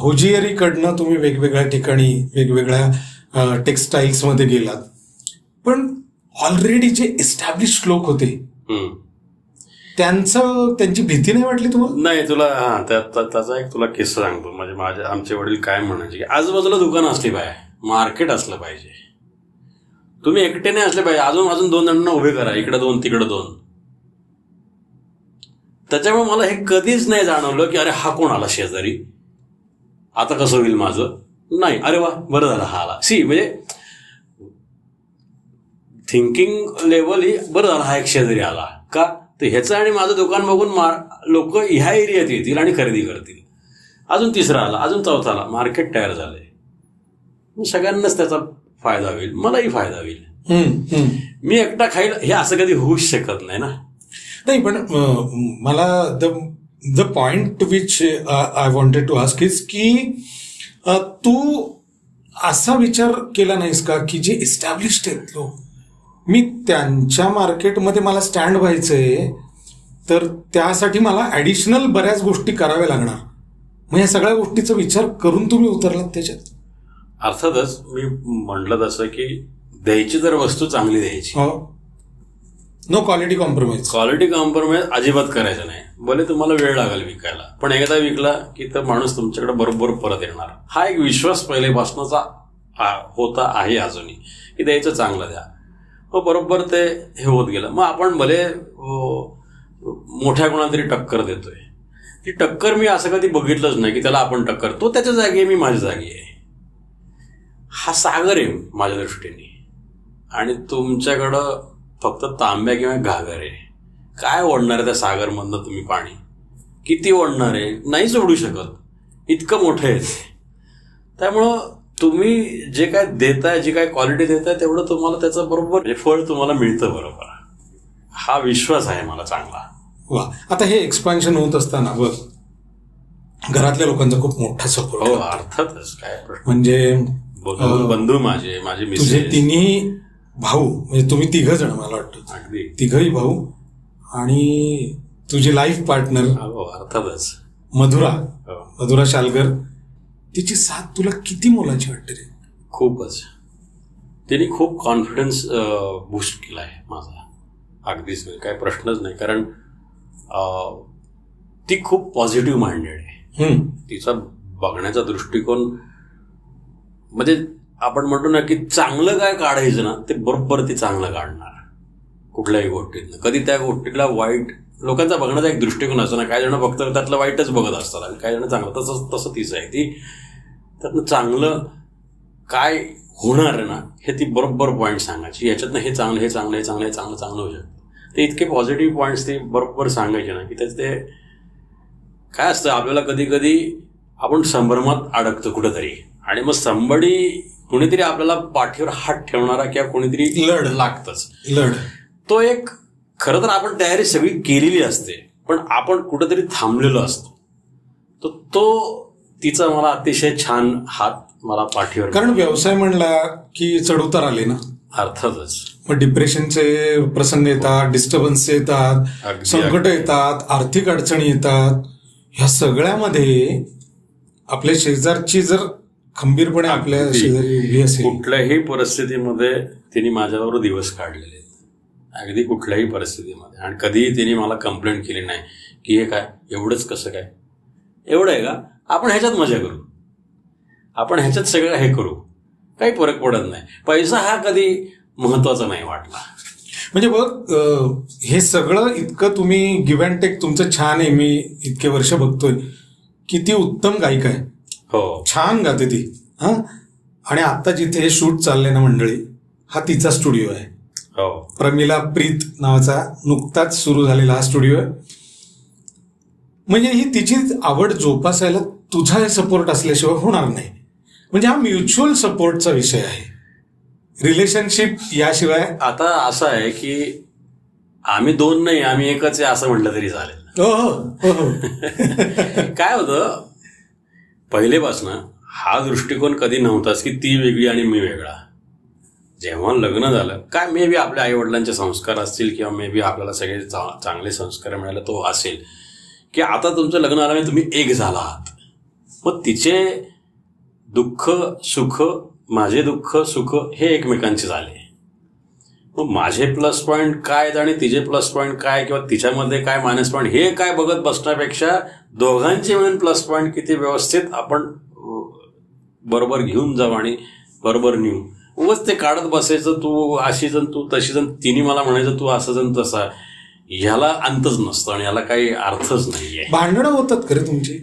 होजियरीकडनं तुम्ही वेगवेगळ्या ठिकाणी वेगवेगळ्या टेक्स्टाईल्समध्ये गेलात, पण ऑलरेडी जे एस्टॅब्लिश्ड लोक होते त्यांची भीती नाही वाटली तुम्हाला? नाही, तुला त्याचा एक तुला किस्सा सांगतो. म्हणजे आमचे वडील काय म्हणायचे की आजूबाजूला दुकान असली पाहिजे, मार्केट असलं पाहिजे, तुम्ही एकट्याने असले पाहिजे, अजून 2 जणांना उभे करा, इकडे 2 तिकडे 2. त्याच्यामुळे मला हे कधीच नाही जाणवलं की अरे हा कोण आला शेजारी, आता कसं होईल माझं. नाही, अरे वा बरं झालं हा आला. म्हणजे थिंकिंग लेवल ही बरं झालं हा एक शेजारी आला का, तर ह्याचं आणि माझं दुकान बघून लोक ह्या एरियात येतील आणि खरेदी करतील. अजून 3रा आला, अजून 4था आला, मार्केट तयार झालंय. सगळ्यांनाच त्याचा फायदा होईल, मलाही फायदा होईल. मी एकटा खाईल हे असं कधी होऊच शकत नाही ना. नाही, पण मला the point which I wanted to ask is की तू असा विचार केला नाहीस का की जे इस्टॅब्लिश्ड आहेत लोक, मी त्यांच्या मार्केटमध्ये मला स्टँड व्हायचंय, तर त्यासाठी मला ऍडिशनल बऱ्याच गोष्टी कराव्या लागणार. मग या सगळ्या गोष्टीचा विचार करून तुम्ही उतरलात त्याच्यात? अर्थातच मी म्हटलं तसं की द्यायची जर वस्तू चांगली द्यायची, no quality compromise. Quality compromise अजिबात करायचं नाही. भले तुम्हाला वेळ लागेल विकायला, पण एकदा विकला की तर माणूस तुमच्याकडे बरोबर परत येणार. हा एक विश्वास पहिलेपासूनचा होता, आहे अजूनही, की द्यायचं चांगलं द्या. मग बरोबर ते हे होत गेलं. मग आपण भले मोठ्या कोणाला तरी टक्कर देतोय, ती टक्कर मी असं कधी बघितलंच नाही की त्याला आपण टक्कर, तो त्याच्या जागी आहे, मी माझ्या जागी आहे. हा सागर आहे माझ्या दृष्टीने, आणि तुमच्याकडं फक्त तांब्या किंवा घागर आहे. काय ओढणार आहे त्या सागरमधनं तुम्ही पाणी? किती ओढणार आहे? नाही सोडू शकत, इतकं मोठं आहे ते. त्यामुळं तुम्ही जे काय देताय, जी काय क्वालिटी देताय, तेवढं तुम्हाला त्याचं बरोबर फळ तुम्हाला मिळतं बरोबर. हा विश्वास आहे मला चांगला. वा. आता हे एक्सपान्शन होत असताना बघ, घरातल्या लोकांचा खूप मोठा सपोर्ट. हो, अर्थातच. काय म्हणजे बंधू माझे तुझे तिन्ही भाऊ, म्हणजे तुम्ही 3 जण मला वाटतं, अगदी 3ही भाऊ, आणि तुझी लाईफ पार्टनर अर्थातच मधुरा शालकर, तिची साथ तुला किती मोलाची वाटते रे? खूपच. तिने खूप कॉन्फिडन्स बूस्ट केला आहे माझा, अगदीच नाही, काही प्रश्नच नाही. कारण ती खूप पॉझिटिव्ह माइंडेड आहे. तिचा बघण्याचा दृष्टिकोन म्हणजे आपण म्हणतो ना की चांगलं काय काढायचं ना ते बरोबर ती चांगलं काढणार कुठल्याही गोष्टीतनं. कधी त्या गोष्टीला वाईट, लोकांचा बघण्याचा एक दृष्टिकोन असतो ना, काही जण फक्त त्यातलं वाईटच बघत असतात आणि काही जण चांगलं. तसं तिचं आहे, ती त्यातनं चांगलं काय होणार आहे ना हे ती बरोबर पॉईंट सांगायची. याच्यातनं हे चांगलं, हे चांगलं, हे चांगलं, हे चांगलं चांगलं होऊ शकतं. ते इतके पॉझिटिव्ह पॉईंट्स ते बरोबर सांगायचे ना की त्याच ते काय असतं, आपल्याला कधी कधी आपण संभ्रमात अडकतो कुठंतरी आणि मग कुणीतरी आपल्याला पाठीवर हात ठेवणारा किंवा कोणीतरी लागतच. तो एक खरं तर आपण तयारी सगळी केलेली असते पण आपण कुठंतरी थांबलेलो असतो. तो तिचा मला अतिशय छान हात मला पाठीवर. कारण व्यवसाय म्हणला की चढउतार आले ना. अर्थातच. मग डिप्रेशनचे प्रसंग येतात, डिस्टर्बन्स येतात, संकट येतात, आर्थिक अडचणी येतात. ह्या सगळ्यामध्ये आपल्या शेजारची जर खंबीरपणे आपल्या शेजारी उभी असेल, कुठल्याही परिस्थितीमध्ये तिने माझ्याबरोबर दिवस काढलेले आहेत, अगदी कुठल्याही परिस्थितीमध्ये. आणि कधीही तिने मला कंप्लेंट केली नाही की हे काय एवढंच, कसं काय एवढं आहे का, आपण ह्याच्यात मजा करू, आपण ह्याच्यात सगळं हे करू, काही फरक पडत नाही. पैसा हा कधी महत्वाचा नाही वाटला. म्हणजे बघ, हे सगळं इतकं तुम्ही गिव्ह अँड टेक तुमचं छान आहे. मी इतके वर्ष बघतोय, किती उत्तम गायिका आहे. हो, छान गाते ती. हा, आणि आता जिथे हे शूट चाललंय ना मंडळी, हा तिचा स्टुडिओ आहे. हो, प्रमिला प्रीत नावाचा नुकताच सुरू झालेला हा स्टुडिओ आहे. म्हणजे ही तिची आवड जोपासायला तुझा सपोर्ट असल्याशिवाय होणार नाही. म्हणजे हा म्युच्युअल सपोर्टचा विषय आहे, रिलेशनशिप याशिवाय. आता असं आहे की आम्ही दोन नाही, आम्ही एकच आहे असं म्हटलं तरी चालेल. काय होतं, पहिलेपासनं हा दृष्टिकोन कधी नव्हताच की ती वेगळी आणि मी वेगळा. जेव्हा लग्न झालं, काय मे बी आपल्या आईवडिलांचे संस्कार असतील किंवा मे बी आपल्याला सगळे चांगले संस्कार मिळाले, तो असेल की आता तुमचं लग्न आल्यामुळे तुम्ही एक झाला आहात. मग तिचे दुःख सुख, माझे दुःख सुख हे एकमेकांचे झाले. मग माझे प्लस पॉईंट काय आणि तिचे प्लस पॉईंट काय किंवा तिच्यामध्ये काय मायनस पॉईंट हे काय बघत बसण्यापेक्षा दोघांचे मिळून प्लस पॉईंट किती व्यवस्थित आपण बरोबर घेऊन जाऊ आणि बरोबर नेऊ. उगाच ते काढत बसायचं, तू अशी जण तू तशी जण, तिने मला म्हणायचं तू असं जण तसा, ह्याला अंतच नसतं आणि याला काही अर्थच नाहीये. भांडणं होतात खरे तुमची?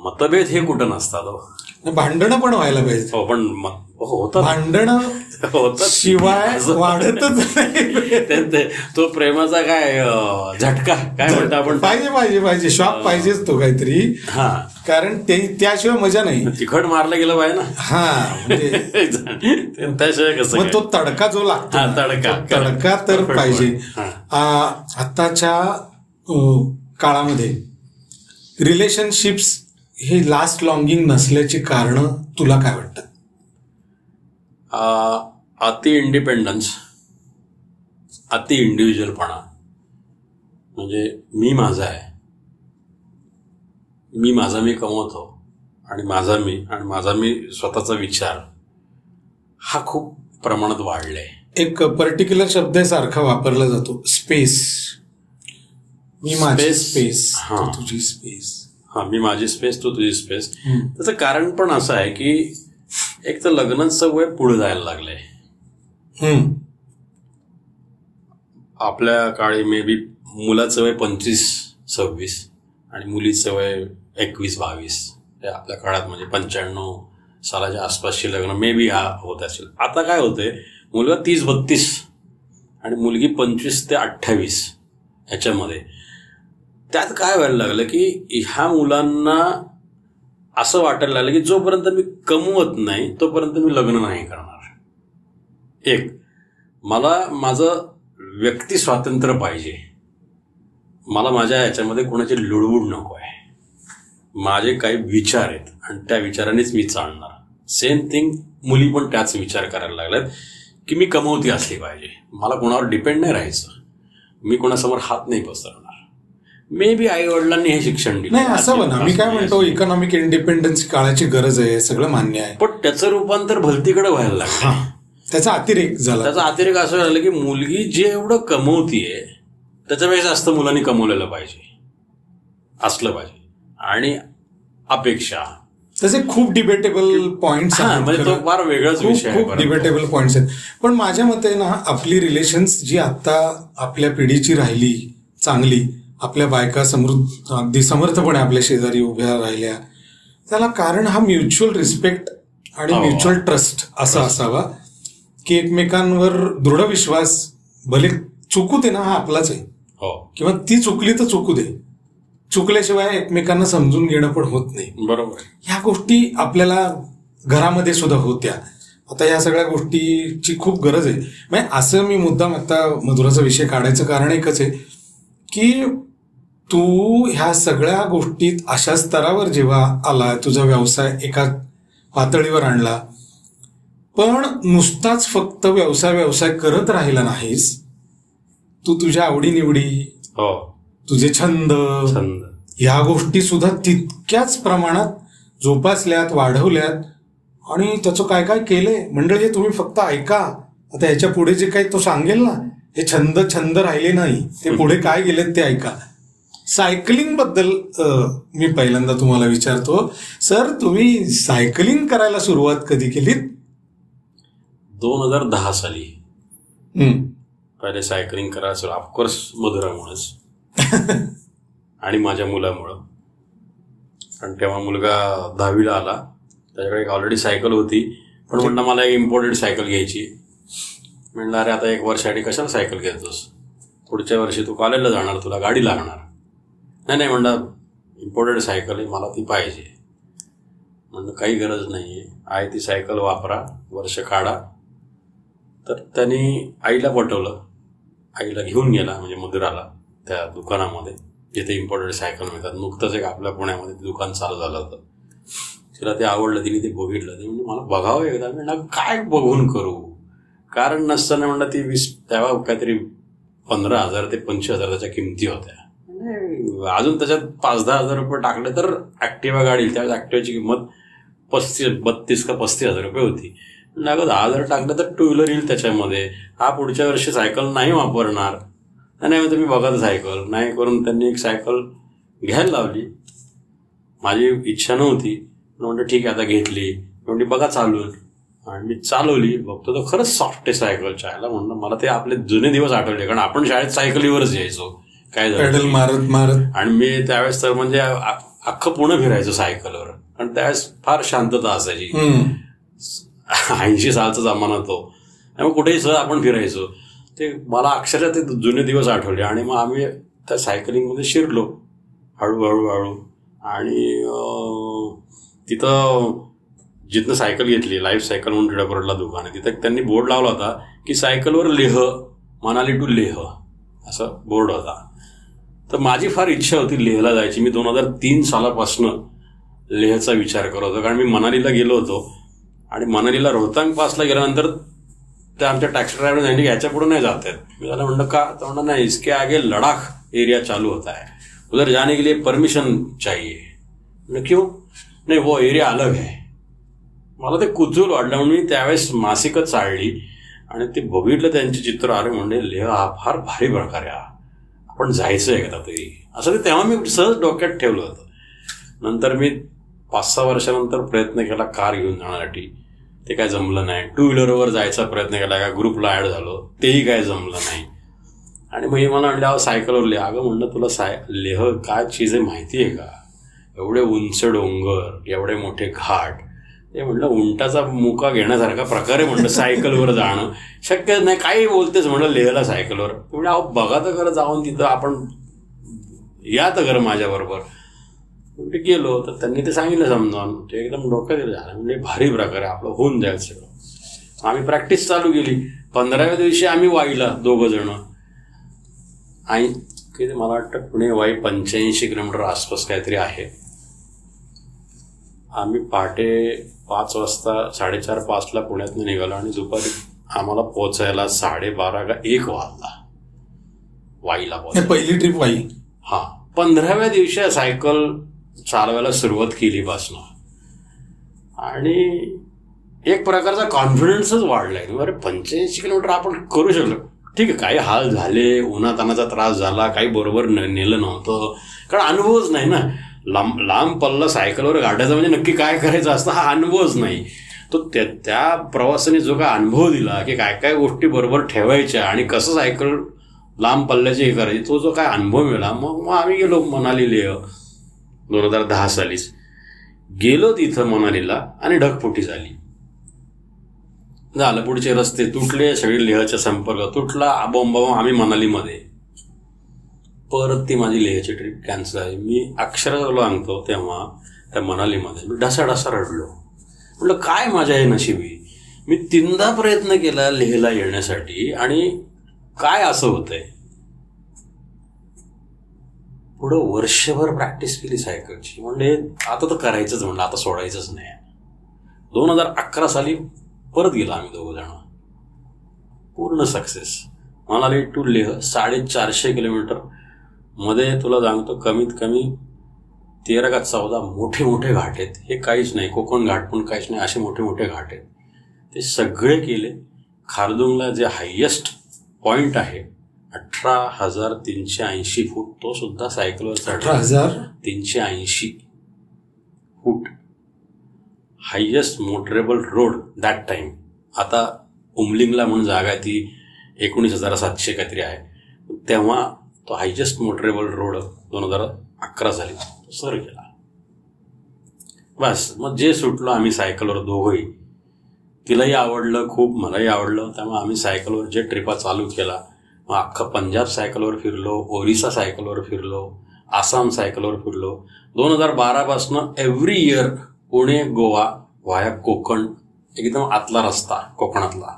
मतभेद हे कुठं नसतात. भांडणं पण व्हायला पाहिजे. हो, पण होतात भांडणं होतात, शिवाय वाढतच नाही. तो प्रेमाचा काय झटका काय म्हणतो आपण, पाहिजे शॉक पाहिजेच तो काहीतरी. हा, कारण त्याशिवाय मजा नाही. तिखट मारलं गेलं पाहिजे ना. हा, त्याशिवाय कसं, मग तो तडका जो लागतो, तडका तर पाहिजे. आताच्या काळामध्ये रिलेशनशिप्स हे लास्ट लॉंगिंग नसल्याची कारण तुला काय वाटतं? अति इंडिपेंडन्स, अति इंडिव्हिज्युअलपणा. म्हणजे मी माझा आहे, मी कमवतो आणि माझा मी स्वतःचा विचार हा खूप प्रमाणात वाढलाय. एक पर्टिक्युलर शब्द सारखा वापरला जातो, स्पेस. मी माझी स्पेस, तुझी स्पेस. हा, मी माझी स्पेस, तू तुझी स्पेस. त्याचं कारण पण असं आहे की एक तर लग्नाचं वय पुढे जायला लागलंय. आपल्या काळी मे बी मुलाचं वय 25-26 आणि मुलीचं वय 21-22. आपल्या काळात म्हणजे 95 सालाच्या आसपासची लग्न मे बी होत असेल. आता काय होतंय, मुलगा 30-32 आणि मुलगी 25 ते 28 ह्याच्यामध्ये. त्यात काय व्हायला लागलं की ह्या मुलांना असं वाटायला लागलं की जोपर्यंत मी कमवत नाही तोपर्यंत मी लग्न नाही करणार. एक, मला माझं व्यक्ती स्वातंत्र्य पाहिजे, मला माझ्या याच्यामध्ये कोणाची लुडबुड नको आहे, माझे काही विचार आहेत आणि त्या विचारानेच मी चालणार. सेम थिंग मुली पण त्याच विचार करायला लागल्यात की मी कमवती असली पाहिजे, मला कोणावर डिपेंड नाही राहायचं, मी कोणासमोर हात नाही पसरणार. मे बी आई वडिलांनी हे शिक्षण दिलं नाही असावं ना. मी काय म्हणतो, इकॉनॉमिक इंडिपेंडन्स काळाची गरज आहे, सगळं मान्य आहे, पण त्याचं रूपांतर भलतीकडे व्हायला लागलं. त्याचा अतिरेक झाला. त्याचा अतिरेक असं झालं की मुलगी जे एवढं कमवतीये त्याच्यापेक्षा जास्त मुलांनी कमवलेलं पाहिजे, असलं पाहिजे. आणि अपेक्षा तसे खूप डिबेटेबल पॉइंट्स आहेत. म्हणजे तो फार वेगळाच विषय आहे. खूप डिबेटेबल पॉइंट्स आहेत. पण माझ्या मते ना, आपली रिलेशन्स जी आता आपल्या पिढीची राहिली चांगली, आपल्या बायका समृद्ध अगदी समर्थपणे आपल्या शेजारी उभ्या राहिल्या, त्याला कारण हा म्युच्युअल रिस्पेक्ट आणि म्युच्युअल ट्रस्ट असा असावा की एकमेकांवर दृढ विश्वास, भले चुकू दे ना, हा आपलाच आहे, किंवा ती चुकली तर चुकू दे, चुकल्याशिवाय एकमेकांना समजून घेणं पण होत नाही. बरोबर. ह्या गोष्टी आपल्याला घरामध्ये सुद्धा होत्या. आता ह्या सगळ्या गोष्टीची खूप गरज आहे. म्हणजे असं मी मुद्दाम आता मधुराचा विषय काढायचं कारण एकच आहे की तू ह्या सगळ्या गोष्टीत अशा स्तरावर जेव्हा आला, तुझा व्यवसाय एका पातळीवर आणला, पण नुसताच फक्त व्यवसाय करत राहिला नाहीस. तू तुझ्या आवडीनिवडी, तुझे छंद ह्या गोष्टी सुद्धा तितक्याच प्रमाणात जोपासल्यात, वाढवल्यात आणि त्याचं काय काय केलंय. मंडळी, हे तुम्ही फक्त ऐका. आता ह्याच्या पुढे जे काही तो सांगेल ना, हे छंद राहिले नाही, ते पुढे काय गेलेत ते ऐका. सायकलिंग बद्दल मी पहिल्यांदा तुम्हाला विचारतो, सर तुम्ही सायकलिंग करायला सुरुवात कधी केलीत? 2010 साली पहिले सायकलिंग करायचं. ऑफकोर्स मधुरामुळेच आणि माझ्या मुलामुळं. कारण तेव्हा मुलगा 10वीला आला, त्याच्याकडे ऑलरेडी सायकल होती, पण म्हणलं मला एक इम्पोर्टेड सायकल घ्यायची. म्हणलं अरे आता 1 वर्षासाठी कशाला सायकल घेतोस, पुढच्या वर्षी तू कॉलेजला जाणार, तुला गाडी लागणार. नाही म्हणलं इम्पोर्टेड सायकल आहे, मला ती पाहिजे. म्हणलं काही गरज नाही आहे, ती सायकल वापरा, वर्ष काढा. तर त्यांनी आईला पटवलं, आईला घेऊन गेला म्हणजे मधुराला त्या दुकानामध्ये जिथे इम्पोर्टेड सायकल मिळतात. नुकतंच एक आपल्या पुण्यामध्ये दुकान चालू झालं होतं. तिला ते आवडलं, तिने ते बघितलं. ती म्हणजे मला बघावं एकदा. म्हणलं काय बघून करू, कारण नसताना म्हणलं ती तेव्हा काहीतरी 15,000 ते 25,000 त्याच्या किमती होत्या. अजून त्याच्यात 5-10 हजार रुपये टाकले तर ऍक्टिव्हा गाडी, त्यावेळेस ऍक्टिव्हाची किंमत 32 का 35,000 रुपये होती. अगं 10,000 टाकलं तर 2 व्हीलर येईल त्याच्यामध्ये. हा पुढच्या वर्षी सायकल नाही वापरणार. नाही तुम्ही बघा सायकल नाही करून त्यांनी एक सायकल घ्यायला लावली. माझी इच्छा नव्हती, म्हणलं ठीक आहे आता घेतली. म्हणजे बघा चालून, आणि मी चालवली. बघतो तर खरंच सॉफ्ट आहे सायकल. चायला म्हणलं मला ते आपले जुने दिवस आठवले, कारण आपण शाळेत सायकलीवरच यायचो. काय झालं मारत आणि मी त्यावेळेस तर म्हणजे अख्खं पुणे फिरायचो सायकलवर, कारण त्यावेळेस फार शांतता असायची. 80 सालचा जमाना तो, त्यामुळे कुठेही सहज आपण फिरायचो. ते मला अक्षरशः ते जुने दिवस आठवले. आणि मग आम्ही त्या सायकलिंगमध्ये शिरलो हळूहळू. आणि तिथं जिथनं सायकल घेतली, लाईफ सायकल म्हणून टिळक दुकान आहे, तिथं त्यांनी बोर्ड लावला होता की सायकलवर लेह, मनाली टू लेह असं बोर्ड होता. तर माझी फार इच्छा होती लेहला जायची. मी 2003 सालापासून लेहचा विचार करत होतो, कारण मी मनालीला गेलो होतो. आणि मनालीला रोहतांग पासला गेल्यानंतर ते आमच्या टॅक्सी ड्रायव्हर सांगितले की ह्याच्या पुढे नाही जात आहेत. मी त्याला म्हणलं का, तर म्हणलं नाही, इसके आगे लडाख एरिया चालू होता है, उधर जाने के लिए परमिशन चाहिए. म्हणलं क्यों, नाही वो एरिया अलग है. मला ते कुतूहल वाटलं म्हणून मी त्यावेळेस मासिकच चालली आणि ते बघितलं त्यांचे चित्र. अरे म्हणजे लेह हा फार भारी प्रकार आहे, आपण जायचं एकदा तरी असं. ते तेव्हा मी सहज डोक्यात ठेवलं होतं. नंतर मी 5-6 वर्षानंतर प्रयत्न केला कार घेऊन जाण्यासाठी, ते काय जमलं नाही. 2 व्हीलरवर जायचा प्रयत्न केला, का ग्रुपला ऍड झालो, तेही काय जमलं नाही. आणि मग हे मला म्हणलं सायकलवर लेह. अगं म्हणलं तुला लेह काय चीज आहे माहिती आहे का, एवढे उंच डोंगर, एवढे मोठे घाट, ते म्हणलं उंटाचा मुका घेण्यासारखा प्रकारे म्हणलं सायकलवर जाणं शक्य नाही. काही बोलतेच म्हणलं लेहला सायकलवर. म्हणजे अहो बघा तर खरं जाऊन तिथं, आपण या तर खरं माझ्याबरोबर. म्हणजे गेलो तर त्यांनी ते सांगितलं समजावून, ते एकदम डोक्यात झालं. म्हणजे भारी प्रकारे आपलं होऊन जाईल सगळं. आम्ही प्रॅक्टिस चालू केली. 15व्या दिवशी आम्ही वाईला 2 जण. आणि मला वाटतं पुणे वाई 85 किलोमीटर आसपास काहीतरी आहे. आम्ही पहाटे 5 वाजता 4:30-5ला पुण्यातून निघालो आणि दुपारी आम्हाला पोचायला 12:30 का 1 वाजला. वाईला पहिली ट्रिप वाई. हा 15व्या दिवशी सायकल चालवायला सुरुवात केली पासनं आणि एक प्रकारचा कॉन्फिडन्सच वाढलाय. अरे 85 किलोमीटर आपण करू शकलो. ठीक आहे, काही हाल झाले, उन्हातानाचा त्रास झाला, काही बरोबर नेलं नव्हतं, कारण अनुभवच नाही ना. लांब पल्ला सायकलवर गाड्याचा म्हणजे नक्की काय करायचं असतं हा अनुभवच नाही. तो त्या प्रवासाने जो काय अनुभव दिला की काय काय गोष्टी बरोबर ठेवायच्या आणि कसं सायकल लांब पल्ल्याची हे करायची, तो जो काय अनुभव मिळाला. मग आम्ही गेलो मनाली लेह 2010 सालीच गेलो तिथं मनालीला आणि ढगफुटी झाली. झालं, पुढचे रस्ते तुटले, सगळे लेहचा संपर्क तुटला, बोंबाबोंब आम्ही मनालीमध्ये. परत ती माझी लेहची ट्रिप कॅन्सल आहे. मी अक्षरशः सांगतो तेव्हा त्या मनालीमध्ये मी ढसाढसा रडलो. म्हटलं काय माझ्या हे नशिबी, मी 3दा प्रयत्न केला लेहला येण्यासाठी आणि काय असं होतंय. पुढं वर्षभर प्रॅक्टिस केली सायकलची, म्हणजे आता तर करायचंच, म्हणलं आता सोडायचंच नाही. 2011 साली परत गेलो आम्ही 2 जण, पूर्ण success. Manali to Leh 450 kilometre मध्ये. तुला सांगतो कमीत कमी 13 का 14 मोठे मोठे घाट आहेत. हे काहीच नाही, कोकण घाट पण काहीच नाही, असे मोठे मोठे घाट आहेत. ते सगळे केले. खारदुंगला जे हायेस्ट पॉइंट आहे 18,380 फूट, तो सुद्धा सायकलवर चढला. 18,380 फूट highest motorable road that time. आता उमलिंगला म्हणून जागा ती 19,700 काहीतरी आहे. तेव्हा तो हायेस्ट मोटरेबल रोड 2011 साली सर केला. बस मग जे सुटलो आम्ही सायकलवर दोघंही. तिलाही आवडलं खूप, मलाही आवडलं. त्यामुळे आम्ही सायकलवर जे ट्रिपा चालू केला. मग अख्खं पंजाब सायकलवर फिरलो, ओरिसा सायकलवर फिरलो, आसाम सायकलवर फिरलो. 2012 पासून every year Pune Goa via Konkan, एकदम आतला रस्ता कोकणातला,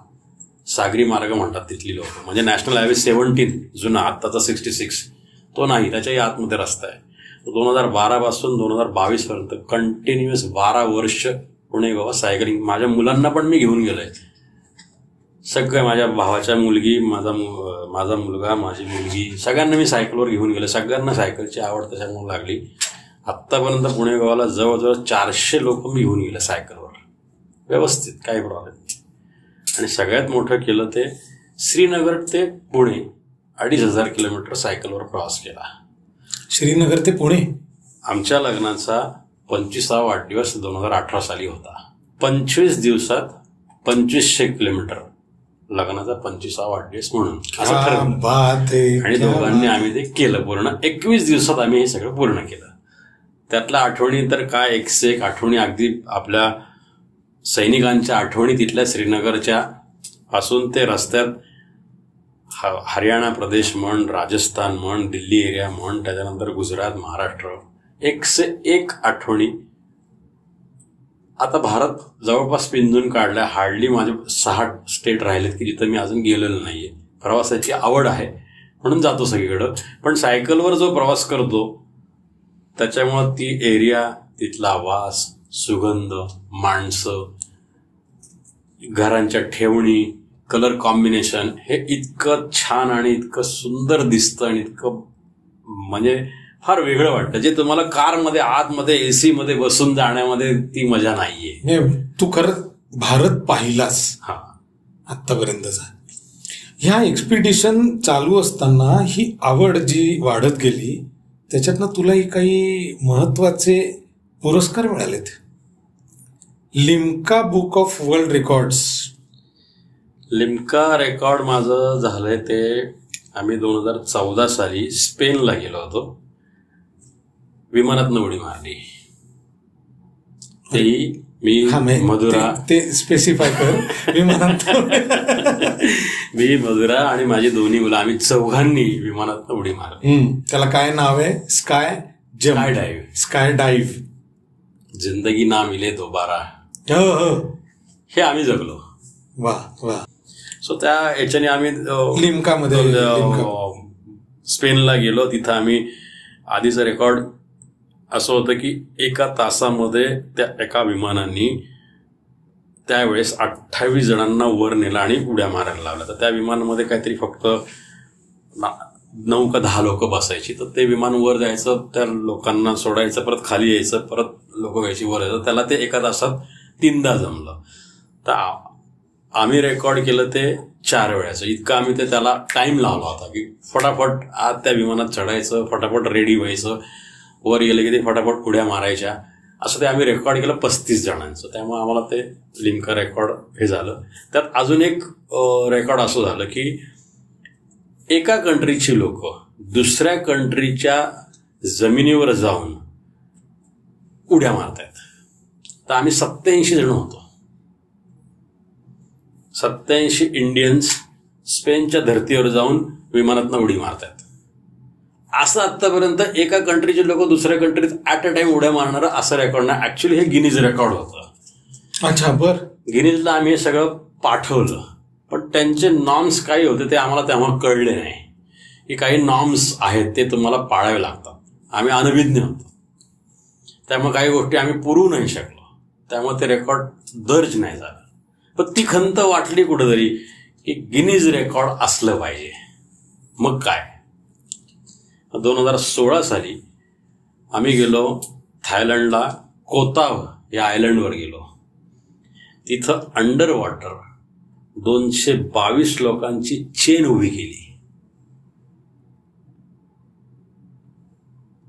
सागरी मार्ग म्हणतात तिथली लोक. म्हणजे नॅशनल हायवे 17 जुना, आत्ताचा 66 तो नाही, त्याच्याही आतमध्ये रस्ता आहे. 2012 पासून 2022 पर्यंत कंटिन्युअस 12 वर्ष पुणे गोवा सायकलिंग. माझ्या मुलांना पण मी घेऊन गेलोय. सगळं माझ्या भावाच्या मुलगी, माझा मुलगा, माझी मुलगी, सगळ्यांना मी सायकलवर घेऊन गेलो. सगळ्यांना सायकलची आवड त्याच्यामुळे लागली. आत्तापर्यंत पुणे गोवाला जवळजवळ 400 लोक मी घेऊन गेले सायकलवर, व्यवस्थित, काही प्रॉब्लेम नाही. आणि सगळ्यात मोठं केलं ते श्रीनगर ते पुणे 2,500 किलोमीटर सायकलवर प्रवास केला. श्रीनगर ते पुणे. आमच्या लग्नाचा 25वा वाढदिवस 2018 साली होता. 25 दिवसात 2,500 किलोमीटर, लग्नाचा 25वा वाढदिवस म्हणून असं ठरवलं. आणि दोघांनी आम्ही ते केलं पूर्ण. 21 दिवसात आम्ही हे सगळं पूर्ण केलं. त्यातल्या आठवणी तर काय, एक आठवणी, अगदी आपल्या सैनिकांच्या आठवणी तिथल्या श्रीनगरच्या पासून ते रस्त्यात हरियाणा प्रदेश म्हण, राजस्थान म्हण, दिल्ली एरिया म्हण, त्याच्यानंतर गुजरात, महाराष्ट्र, 101 आठवणी. आता भारत जवळपास पिंजून काढलाय. हार्डली माझे 6 स्टेट राहिलेत की जिथं मी अजून गेलेलो नाहीये. प्रवासाची आवड आहे म्हणून जातो सगळीकडं, पण सायकलवर जो प्रवास करतो त्याच्यामुळं ती एरिया, तिथला वास, सुगंध, माणसं, घरांच्या ठेवणी, कलर कॉम्बिनेशन हे इतकं छान आणि इतकं सुंदर दिसतं आणि इतकं म्हणजे फार वेगळं वाटतं, जे तुम्हाला कारमध्ये आतमध्ये एसी मध्ये बसून जाण्यामध्ये ती मजा नाहीये. तू खरं भारत पाहिलास हा आतापर्यंतचा. ह्या एक्सपिडिशन चालू असताना ही आवड जी वाढत गेली त्याच्यातनं तुलाही काही महत्वाचे पुरस्कार मिळालेत. Limca book of world records. Limca record माझं झालंय ते आम्ही 2014 साली स्पेनला गेलो होतो. विमानातनं उडी मारली. तेही मी मधुरा, ते स्पेसिफाय कर. विमानात मी, मधुरा आणि माझी 2 मुलं, आम्ही 4घांनी विमानातनं उडी मारली. त्याला काय नाव आहे? स्काय डाईव्ह. स्काय डाईव्ह. जिंदगी ना मिले दोबारा. हे आम्ही जगलो. वा वा. सो त्या याच्याने आम्ही लिम्कामध्ये स्पेनला गेलो. तिथं आम्ही आधीचं रेकॉर्ड असं होतं की 1 तासामध्ये त्या एका विमानाने त्यावेळेस 28 जणांना वर नेला आणि उड्या मारायला लावल्या. तर त्या विमानामध्ये काहीतरी फक्त 9 का 10 लोक बसायची. तर ते विमान वर जायचं, त्या लोकांना सोडायचं, परत खाली यायचं, परत लोक व्हायची वर यायचं. त्याला ते एका तासात 3दा जमलं. तर आम्ही रेकॉर्ड केलं ते 4 वेळाचं. इतकं आम्ही ते त्याला टाइम लावला होता की फटाफट आत त्या विमानात चढायचं, फटाफट रेडी व्हायचं, वर गेलं की ते फटाफट उड्या मारायच्या. असं ते आम्ही रेकॉर्ड केलं 35 जणांचं. त्यामुळे आम्हाला ते लिम्का रेकॉर्ड हे झालं. त्यात अजून एक रेकॉर्ड असं झालं की एका कंट्रीची लोक दुसऱ्या कंट्रीच्या जमिनीवर जाऊन उड्या मारतायत. तर आम्ही 87 जण होतो. 87 इंडियन्स स्पेनच्या धर्तीवर जाऊन विमानातनं उडी मारतायत. असं आतापर्यंत एका कंट्रीचे लोक दुसऱ्या कंट्रीत ऍट अ टाइम उड्या मारणारं असं रेकॉर्ड नाही. ऍक्च्युली हे गिनीज रेकॉर्ड होतं. अच्छा, बर. गिनीजला आम्ही हे सगळं पाठवलं, पण त्यांचे नॉर्म्स काही होते ते आम्हाला तेव्हा कळले नाही की काही नॉर्म्स आहेत ते तुम्हाला पाळावे लागतात. आम्ही अनभिज्ञ होतो, त्यामुळे काही गोष्टी आम्ही पुरवू नाही शकलो. त्यामुळे ते रेकॉर्ड दर्ज नाही झालं. पण ती खंत वाटली कुठेतरी की गिनीज रेकॉर्ड असलं पाहिजे. मग काय, 2016 साली आम्ही गेलो थायलंडला, कोताव या आयलंडवर गेलो. तिथं अंडर वॉटर 222 लोकांची चेन उभी केली.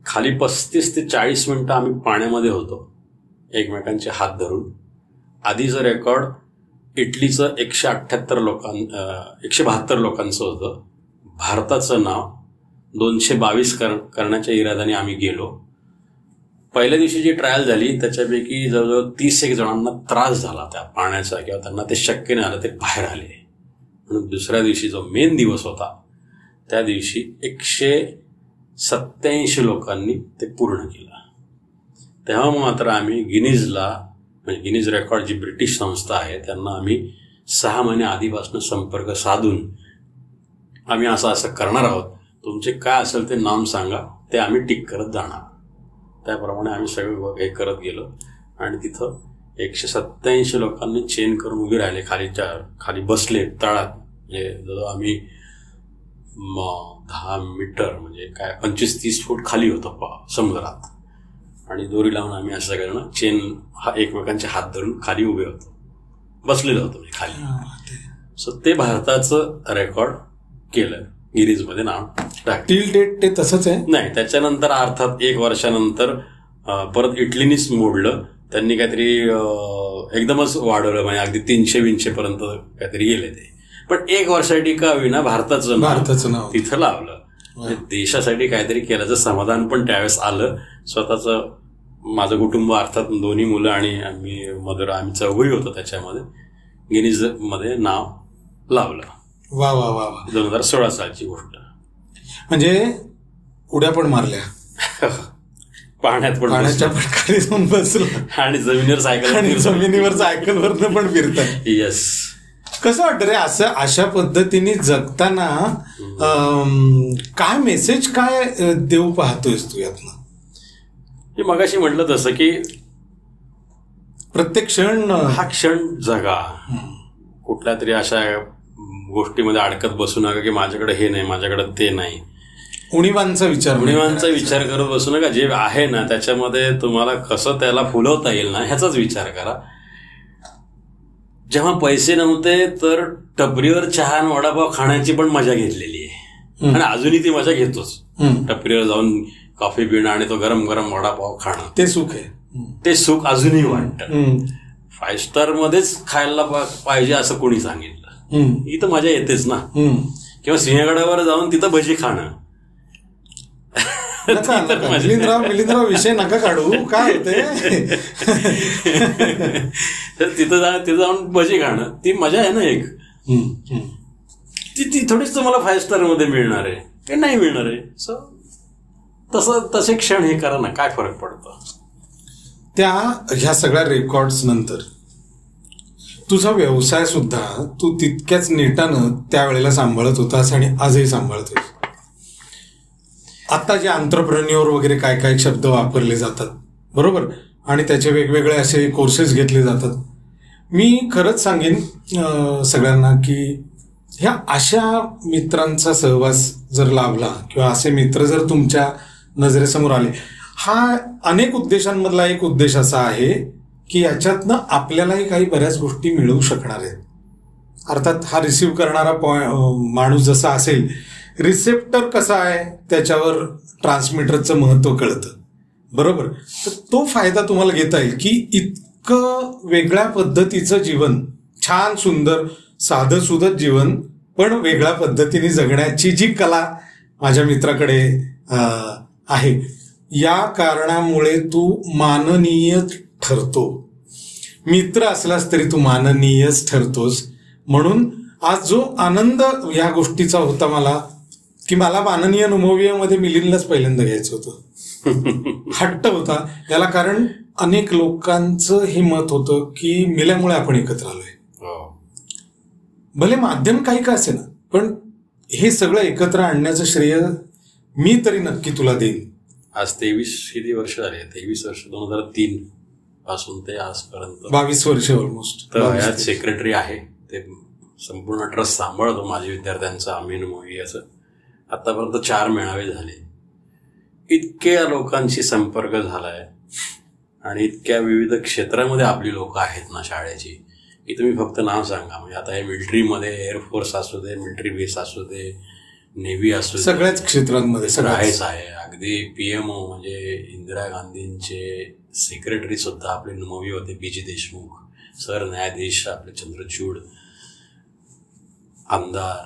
खाली 35 ते 40 मिनिटं आम्ही पाण्यामध्ये होतो एकमेकांचे हात धरून. आधीचं रेकॉर्ड इटलीचं 172 लोकांचं होतं. भारताचं नाव 222 करण्याच्या इराद्याने आम्ही गेलो. पहिल्या दिवशी जी ट्रायल झाली त्याच्यापैकी जवळजवळ 31 जणांना त्रास झाला त्या पाण्याचा, किंवा त्यांना ते शक्य नाही आलं, ते बाहेर आले. म्हणून दुसऱ्या दिवशी जो मेन दिवस होता त्या दिवशी 187 लोकांनी ते पूर्ण केलं. तेव्हा मात्र आम्ही गिनीजला, म्हणजे गिनीज रेकॉर्ड जी ब्रिटिश संस्था आहे त्यांना आम्ही 6 महिने आधीपासून संपर्क साधून आम्ही असं करणार आहोत, तुमचे काय असेल ते नाम सांगा, ते आम्ही टिक करत जाणार. त्याप्रमाणे आम्ही सगळं हे करत गेलो आणि तिथं 187 लोकांनी चेन करून उभे राहिले. खाली बसले तळात. म्हणजे जवळ आम्ही 10 मीटर म्हणजे काय 25-30 फूट खाली होतो समुद्रात, आणि दोरी लावून आम्ही असं सगळ्यांना चेन एकमेकांचे हात धरून खाली उभे होतो, बसलेलो होतो म्हणजे खाली. सो ते भारताचं रेकॉर्ड केलं, गिनीजमध्ये नाव टाकलं. टिल डेट ते तसंच आहे. नाही, त्याच्यानंतर अर्थात 1 वर्षानंतर परत इटलीनीच मोडलं. त्यांनी काहीतरी एकदमच वाढवलं, म्हणजे अगदी 300-200 पर्यंत काहीतरी गेले ते. पण 1 वर्षासाठी का होईना भारताचं नाव तिथं लावलं. म्हणजे देशासाठी काहीतरी केल्याचं समाधान पण त्यावेळेस आलं. स्वतःचं, माझं कुटुंब अर्थात 2 मुलं आणि आम्ही आम्ही 4 होतो त्याच्यामध्ये, गिनीज मध्ये नाव लावलं. वा वा वा वा. 2016 सालची गोष्ट. म्हणजे उड्या पण मारल्या, पाण्यात पण पाण्याच्या खाली जाऊन बसलं, आणि जमिनीवर सायकलवरनं पण फिरतात. येस. कसं वाटतं रे असं अशा पद्धतीने जगताना? काय मेसेज काय देऊ पाहतोयस तू यातनं? मगाशी म्हटलं तसं की प्रत्येक क्षण हा क्षण जगा. कुठल्या तरी अशा गोष्टीमध्ये अडकत बसू नका की माझ्याकडे हे नाही, माझ्याकडे ते नाही. उणीवांचा विचार करत बसू नका. जे आहे ना त्याच्यामध्ये तुम्हाला कसं त्याला फुलवता येईल ना ह्याचाच विचार करा. जेव्हा पैसे नव्हते तर टपरीवर चहा आणि वडापाव खाण्याची पण मजा घेतलेली आहे, आणि अजूनही ती मजा घेतोच. टपरीवर जाऊन कॉफी पिणं आणि तो गरम गरम वडापाव खाणं, ते सुख आहे. ते सुख अजूनही वाटतं. 5 स्टार मध्येच खायला पाहिजे असं कोणी सांगितलं? इथं मजा येतेच ना. किंवा सिंहगडावर जाऊन तिथं भजी खाणं. मिलिंदराव विषय नका काढू, काय होते तिथं जाऊन भजी खाणं, ती मजा आहे ना एक. ती थोडीच तुम्हाला 5 स्टार मध्ये मिळणार आहे, हे नाही मिळणार आहे. तसे क्षण हे करा ना, काय फरक पडतो? ह्या सगळ्या रेकॉर्ड्स नंतर तुझा व्यवसाय सुद्धा तू तितक्याच नेटानं त्यावेळेला सांभाळत होतास आणि आजही सांभाळतोस. आता जे आंत्रप्रेन्योर वगैरे काय काय शब्द वापरले जातात, बरोबर, आणि त्याचे वेगवेगळे असे कोर्सेस घेतले जातात. मी खरंच सांगेन सगळ्यांना की ह्या अशा मित्रांचा सहवास जर लाभला किंवा असे मित्र जर तुमच्या नजरेसमोर आले, हा अनेक उद्देशांमधला एक उद्देश असा आहे की याच्यातनं आपल्यालाही काही बऱ्याच गोष्टी मिळू शकणार आहेत. अर्थात हा रिसिव्ह करणारा माणूस जसा असेल, रिसेप्टर कसा आहे त्याच्यावर ट्रान्समीटरचं महत्व कळतं, बरोबर. तर तो फायदा तुम्हाला घेता येईल की इतकं वेगळ्या पद्धतीचं जीवन, छान सुंदर साधं सुधं जीवन पण वेगळ्या पद्धतीने जगण्याची जी कला माझ्या मित्राकडे आहे, या कारणामुळे तू माननीय ठरतो. मित्र असलास तरी तू माननीयच ठरतोस. म्हणून आज जो आनंद या गोष्टीचा होता मला, की मला माननीय नुमोवियामध्ये मिलिंदलाच पहिल्यांदा घ्यायचं होतं. हट्ट होता याला, कारण अनेक लोकांचं हे मत होतं की मिल्यामुळे आपण एकत्र आलोय. भले माध्यम काही का असे ना, पण हे सगळं एकत्र आणण्याचं श्रेय मी तरी नक्की तुला देईन. आज 23 किती वर्ष झाले? 23 वर्ष, 2003 पासून ते आजपर्यंत 22 वर्ष ऑलमोस्ट. तर यात सेक्रेटरी आहे, ते संपूर्ण ट्रस्ट सांभाळतो माझ्या विद्यार्थ्यांचा. अमीन मोही असं आतापर्यंत 4 मेळावे झाले. इतक्या लोकांशी संपर्क झालाय आणि इतक्या विविध क्षेत्रामध्ये आपली लोक आहेत ना शाळेची, की तुम्ही फक्त नाव सांगा. म्हणजे आता हे मिलिटरीमध्ये, एअरफोर्स असू दे, मिलिटरी बेस असू दे, नेव्ही असू दे, सगळ्याच क्षेत्रांमध्ये आहेच आहे. अगदी PMO म्हणजे इंदिरा गांधींचे सेक्रेटरी सुद्धा आपले नुमोवी होते, BG देशमुख, सरन्यायाधीश आपले चंद्रचूड, आमदार,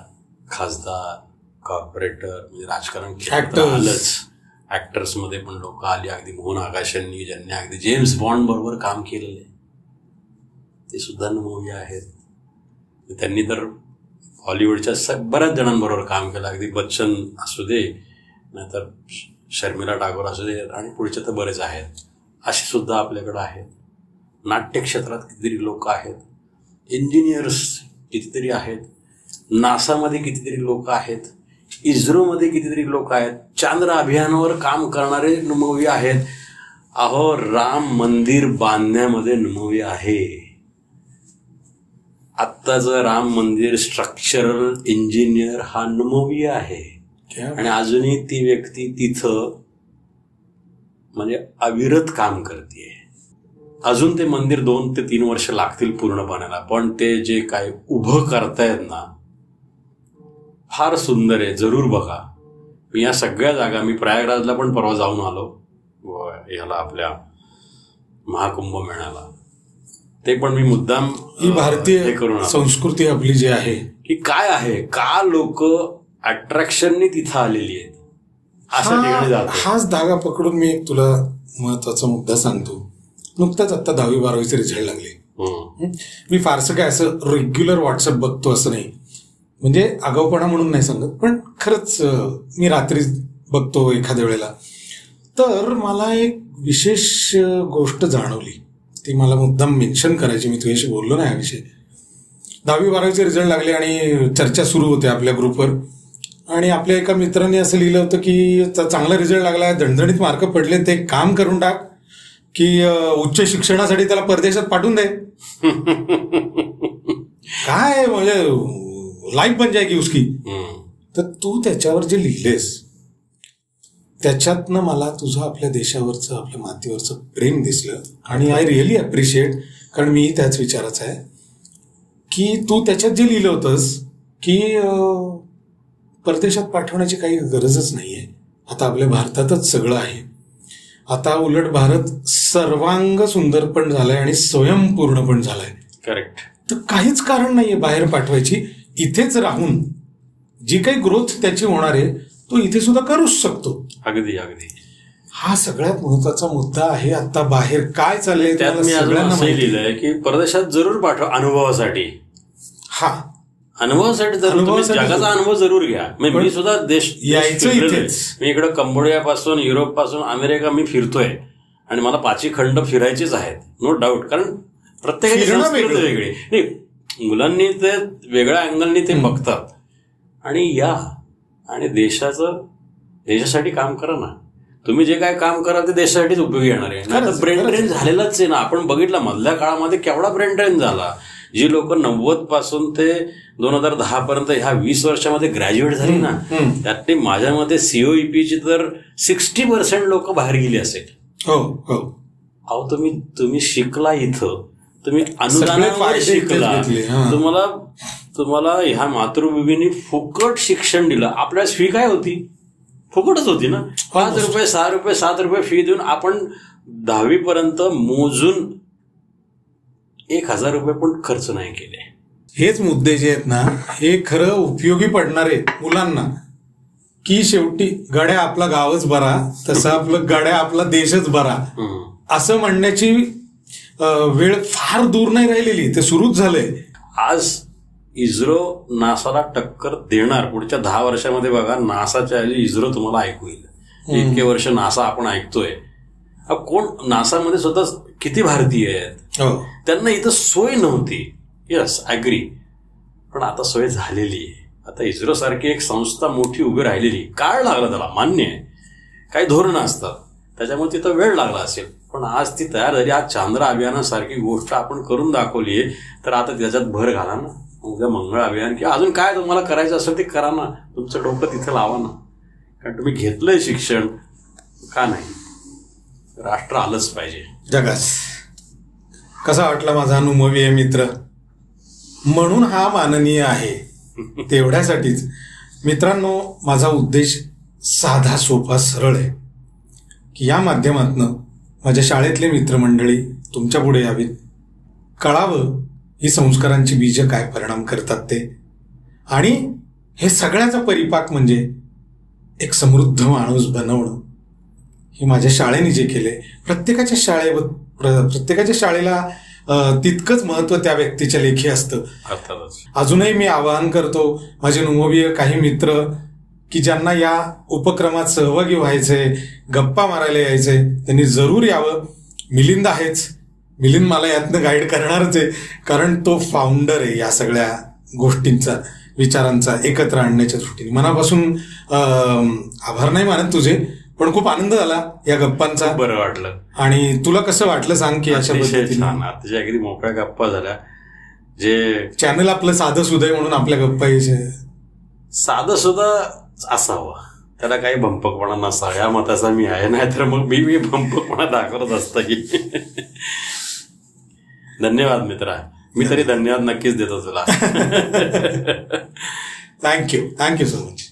खासदार, कॉर्पोरेटर, म्हणजे राजकारण क्षेत्र आलंच. ऍक्टर्समध्ये पण लोक आली, अगदी मोहन आगाशांनी, ज्यांनी अगदी जेम्स बॉन्ड बरोबर काम केलेलं आहे, ते सुद्धा नुमोवी आहेत. त्यांनी तर हॉलिवूडच्या बऱ्याच जणांबरोबर काम केलं, अगदी बच्चन असू दे, नाहीतर शर्मिला टागोर असू दे, आणि पुढचे तर बरेच आहेत. असे सुद्धा आपल्याकडं आहेत. नाट्य क्षेत्रात कितीतरी लोक आहेत, इंजिनियर्स कितीतरी आहेत, नासामध्ये कितीतरी लोक आहेत, इस्रोमध्ये कितीतरी लोक आहेत, चांद्र अभियानावर काम करणारे नुमोवी आहेत. अहो, राम मंदिर बांधण्यामध्ये नुमोवी आहे. आत्ताचं राम मंदिर स्ट्रक्चरल इंजिनियर हा नुमोवी आहे. आणि अजूनही ती व्यक्ती तिथं म्हणजे अविरत काम करते. अजून ते मंदिर 2 ते 3 वर्ष लागतील पूर्ण बनायला, पण ते जे काय उभं करतायत ना, फार सुंदर आहे. जरूर बघा. या सगळ्या जागा, मी प्रयागराजला पण परवा जाऊन आलो, याला आपल्या महाकुंभ मेळ्याला. ते पण मी मुद्दाम ही भारतीय संस्कृती आपली जी आहे, की काय आहे, का लोक अट्रॅक्शननी तिथं आलेली आहेत, अशा ठिकाणी जातात. हाच धागा पकडून मी एक तुला महत्वाचा मुद्दा सांगतो. नुकताच आता 10वी 12वीचे रिझल्ट लागले. मी फारसं काय असं रेग्युलर व्हॉट्सअप बघतो असं नाही, म्हणजे आगाऊपणा म्हणून नाही सांगत, पण खरंच मी रात्री बघतो एखाद्या वेळेला. तर मला एक विशेष गोष्ट जाणवली, ती मला मुद्दाम मेन्शन करायची. मी तुझ्याशी बोललो नाही हा विषय. 10वी 12वीचे रिझल्ट लागले आणि चर्चा सुरू होते आपल्या ग्रुपवर. आणि आपल्या एका मित्राने असं लिहिलं होतं की चांगला रिझल्ट लागला, दणदणीत मार्क पडले, ते काम करून टाक की उच्च शिक्षणासाठी त्याला परदेशात पाठवून दे. काय म्हणजे लाईफ बन जाएगी उसकी. तर तू त्याच्यावर जे लिहिलेस त्याच्यातनं मला तुझं आपल्या देशावरचं, आपल्या मातीवरचं प्रेम दिसलं. आणि आय रिअली अप्रिशिएट, कारण मी त्याच विचाराचं आहे की तू त्याच्यात जे लिहिलं होतंस की परदेशात पाठवण्याची काही गरजच नाहीये. आता आपल्या भारतातच सगळं आहे. आता उलट भारत सर्वांग सुंदर पण झालाय आणि स्वयंपूर्ण पण झालाय. करेक्ट. तर काहीच कारण नाहीये बाहेर पाठवायची. इथेच राहून जी काही ग्रोथ त्याची होणार आहे तो इथे सुद्धा करूच शकतो. अगदी अगदी. हा सगळ्यात महत्वाचा मुद्दा आहे. आता बाहेर काय चाललंय त्यात मी असं लिहिलंय की परदेशात जरूर पाठवा अनुभवासाठी. हा अनुभवासाठी जगाचा अनुभव जरूर घ्या. मी सुद्धा देश यायचं इथेच. मी इकडे कंबोडिया पासून, युरोप पासून, अमेरिका मी फिरतोय आणि मला 5 खंड फिरायचेच आहेत, नो डाऊट. कारण प्रत्येकाची संस्कृती वेगळी. नाही, मुलांनी ते वेगळ्या अँगलनी ते बघतात. आणि या आणि देशासाठी काम करा ना. तुम्ही जे काय काम कराल ते देशासाठीच उपयोगी येणार आहे. नाही तर ब्रेन ड्रेन झालेलाच आहे ना. आपण बघितलं मधल्या काळामध्ये केवढा ब्रेन ड्रेन झाला. जी लोक 90 पासून ते 2010 पर्यंत ह्या 20 वर्षामध्ये ग्रॅज्युएट झाली ना, त्यातली माझ्या मते सीओईपीची तर 60% लोक बाहेर गेली असेल. हो हो. अहो तुम्ही शिकला इथं, तुम्ही अनुदानावर शिकला, तुम्हाला ह्या मातृभूमीने फुकट शिक्षण दिलं. आपल्याला फी काय होती? फुकटच होती ना. 5 रुपये 6 रुपये 7 रुपये फी देऊन आपण 10वी पर्यंत मोजून 1000 रुपये पण खर्च नाही केले. हेच मुद्दे जे आहेत ना, हे खरं उपयोगी पडणारे मुलांना, की शेवटी गड्या आपला गावच बरा, तसं आपलं गड्या आपला देशच बरा असं म्हणण्याची वेळ फार दूर नाही राहिलेली. ते सुरूच झालंय. आज इस्रो नासाला टक्कर देणार पुढच्या 10 वर्षामध्ये. बघा, नासाच्या ऐवजी इस्रो तुम्हाला ऐकू येईल. इतके वर्ष नासा आपण ऐकतोय. कोण नासामध्ये स्वतः किती भारतीय आहेत, त्यांना इथं सोय नव्हती. Yes, agree. पण आता सोय झालेली आहे. आता इस्रो सारखी एक संस्था मोठी उभी राहिलेली. काळ लागला त्याला, मान्य आहे, काही धोरणं असतात, त्याच्यामुळे तिथं वेळ लागला असेल. पण आज ती तयार झाली. आज चांद्र अभियानासारखी गोष्ट आपण करून दाखवली आहे. तर आता त्याच्यात भर घाला ना. उद्या मंगळ अभियान किंवा अजून काय तुम्हाला करायचं असेल ते करा ना. तुमचं डोकं तिथं लावा ना. कारण तुम्ही घेतलंय शिक्षण, का नाही? राष्ट्र आलंच पाहिजे जगास. कसा वाटला माझा अनुभवी मित्र? म्हणून हा माननीय आहे. तेवढ्यासाठीच मित्रांनो, माझा उद्देश साधा सोपा सरळ आहे, की या माध्यमातनं माझ्या शाळेतले मित्रमंडळी तुमच्या पुढे यावीत, कळावं ही संस्कारांची बीजं काय परिणाम करतात ते. आणि हे सगळ्याचा परिपाक म्हणजे एक समृद्ध माणूस बनवणं. हे माझ्या शाळेने जे केले, प्रत्येकाच्या शाळेला तितकंच महत्व त्या व्यक्तीच्या लेखी असतं. अजूनही मी आवाहन करतो माझे अनुभवी काही मित्र की ज्यांना या उपक्रमात सहभागी व्हायचंय, गप्पा मारायला यायचंय, त्यांनी जरूर यावं. मिलिंद आहेच, मिलिंद मला यातनं गाईड करणारच आहे, कारण तो फाउंडर आहे या सगळ्या गोष्टींचा, विचारांचा एकत्र आणण्याच्या दृष्टीने. मनापासून आभार नाही मानत तुझे, पण खूप आनंद झाला या गप्पांचा. बरं वाटलं. आणि तुला कसं वाटलं सांग की अशा पद्धतीने तुझ्या अगदी मोकळ्या गप्पा झाल्या. जे चॅनल आपलं साधं सुधय म्हणून आपल्या गप्पा साधं सुद्धा असावं, त्याला काही भंपकपणा नसावा, या मताचा मी आहे. नाही तर मग मी भंपकपणा दाखवत असतं की. धन्यवाद मित्रा. मी तरी धन्यवाद नक्कीच देतो तुला. Thank you so much.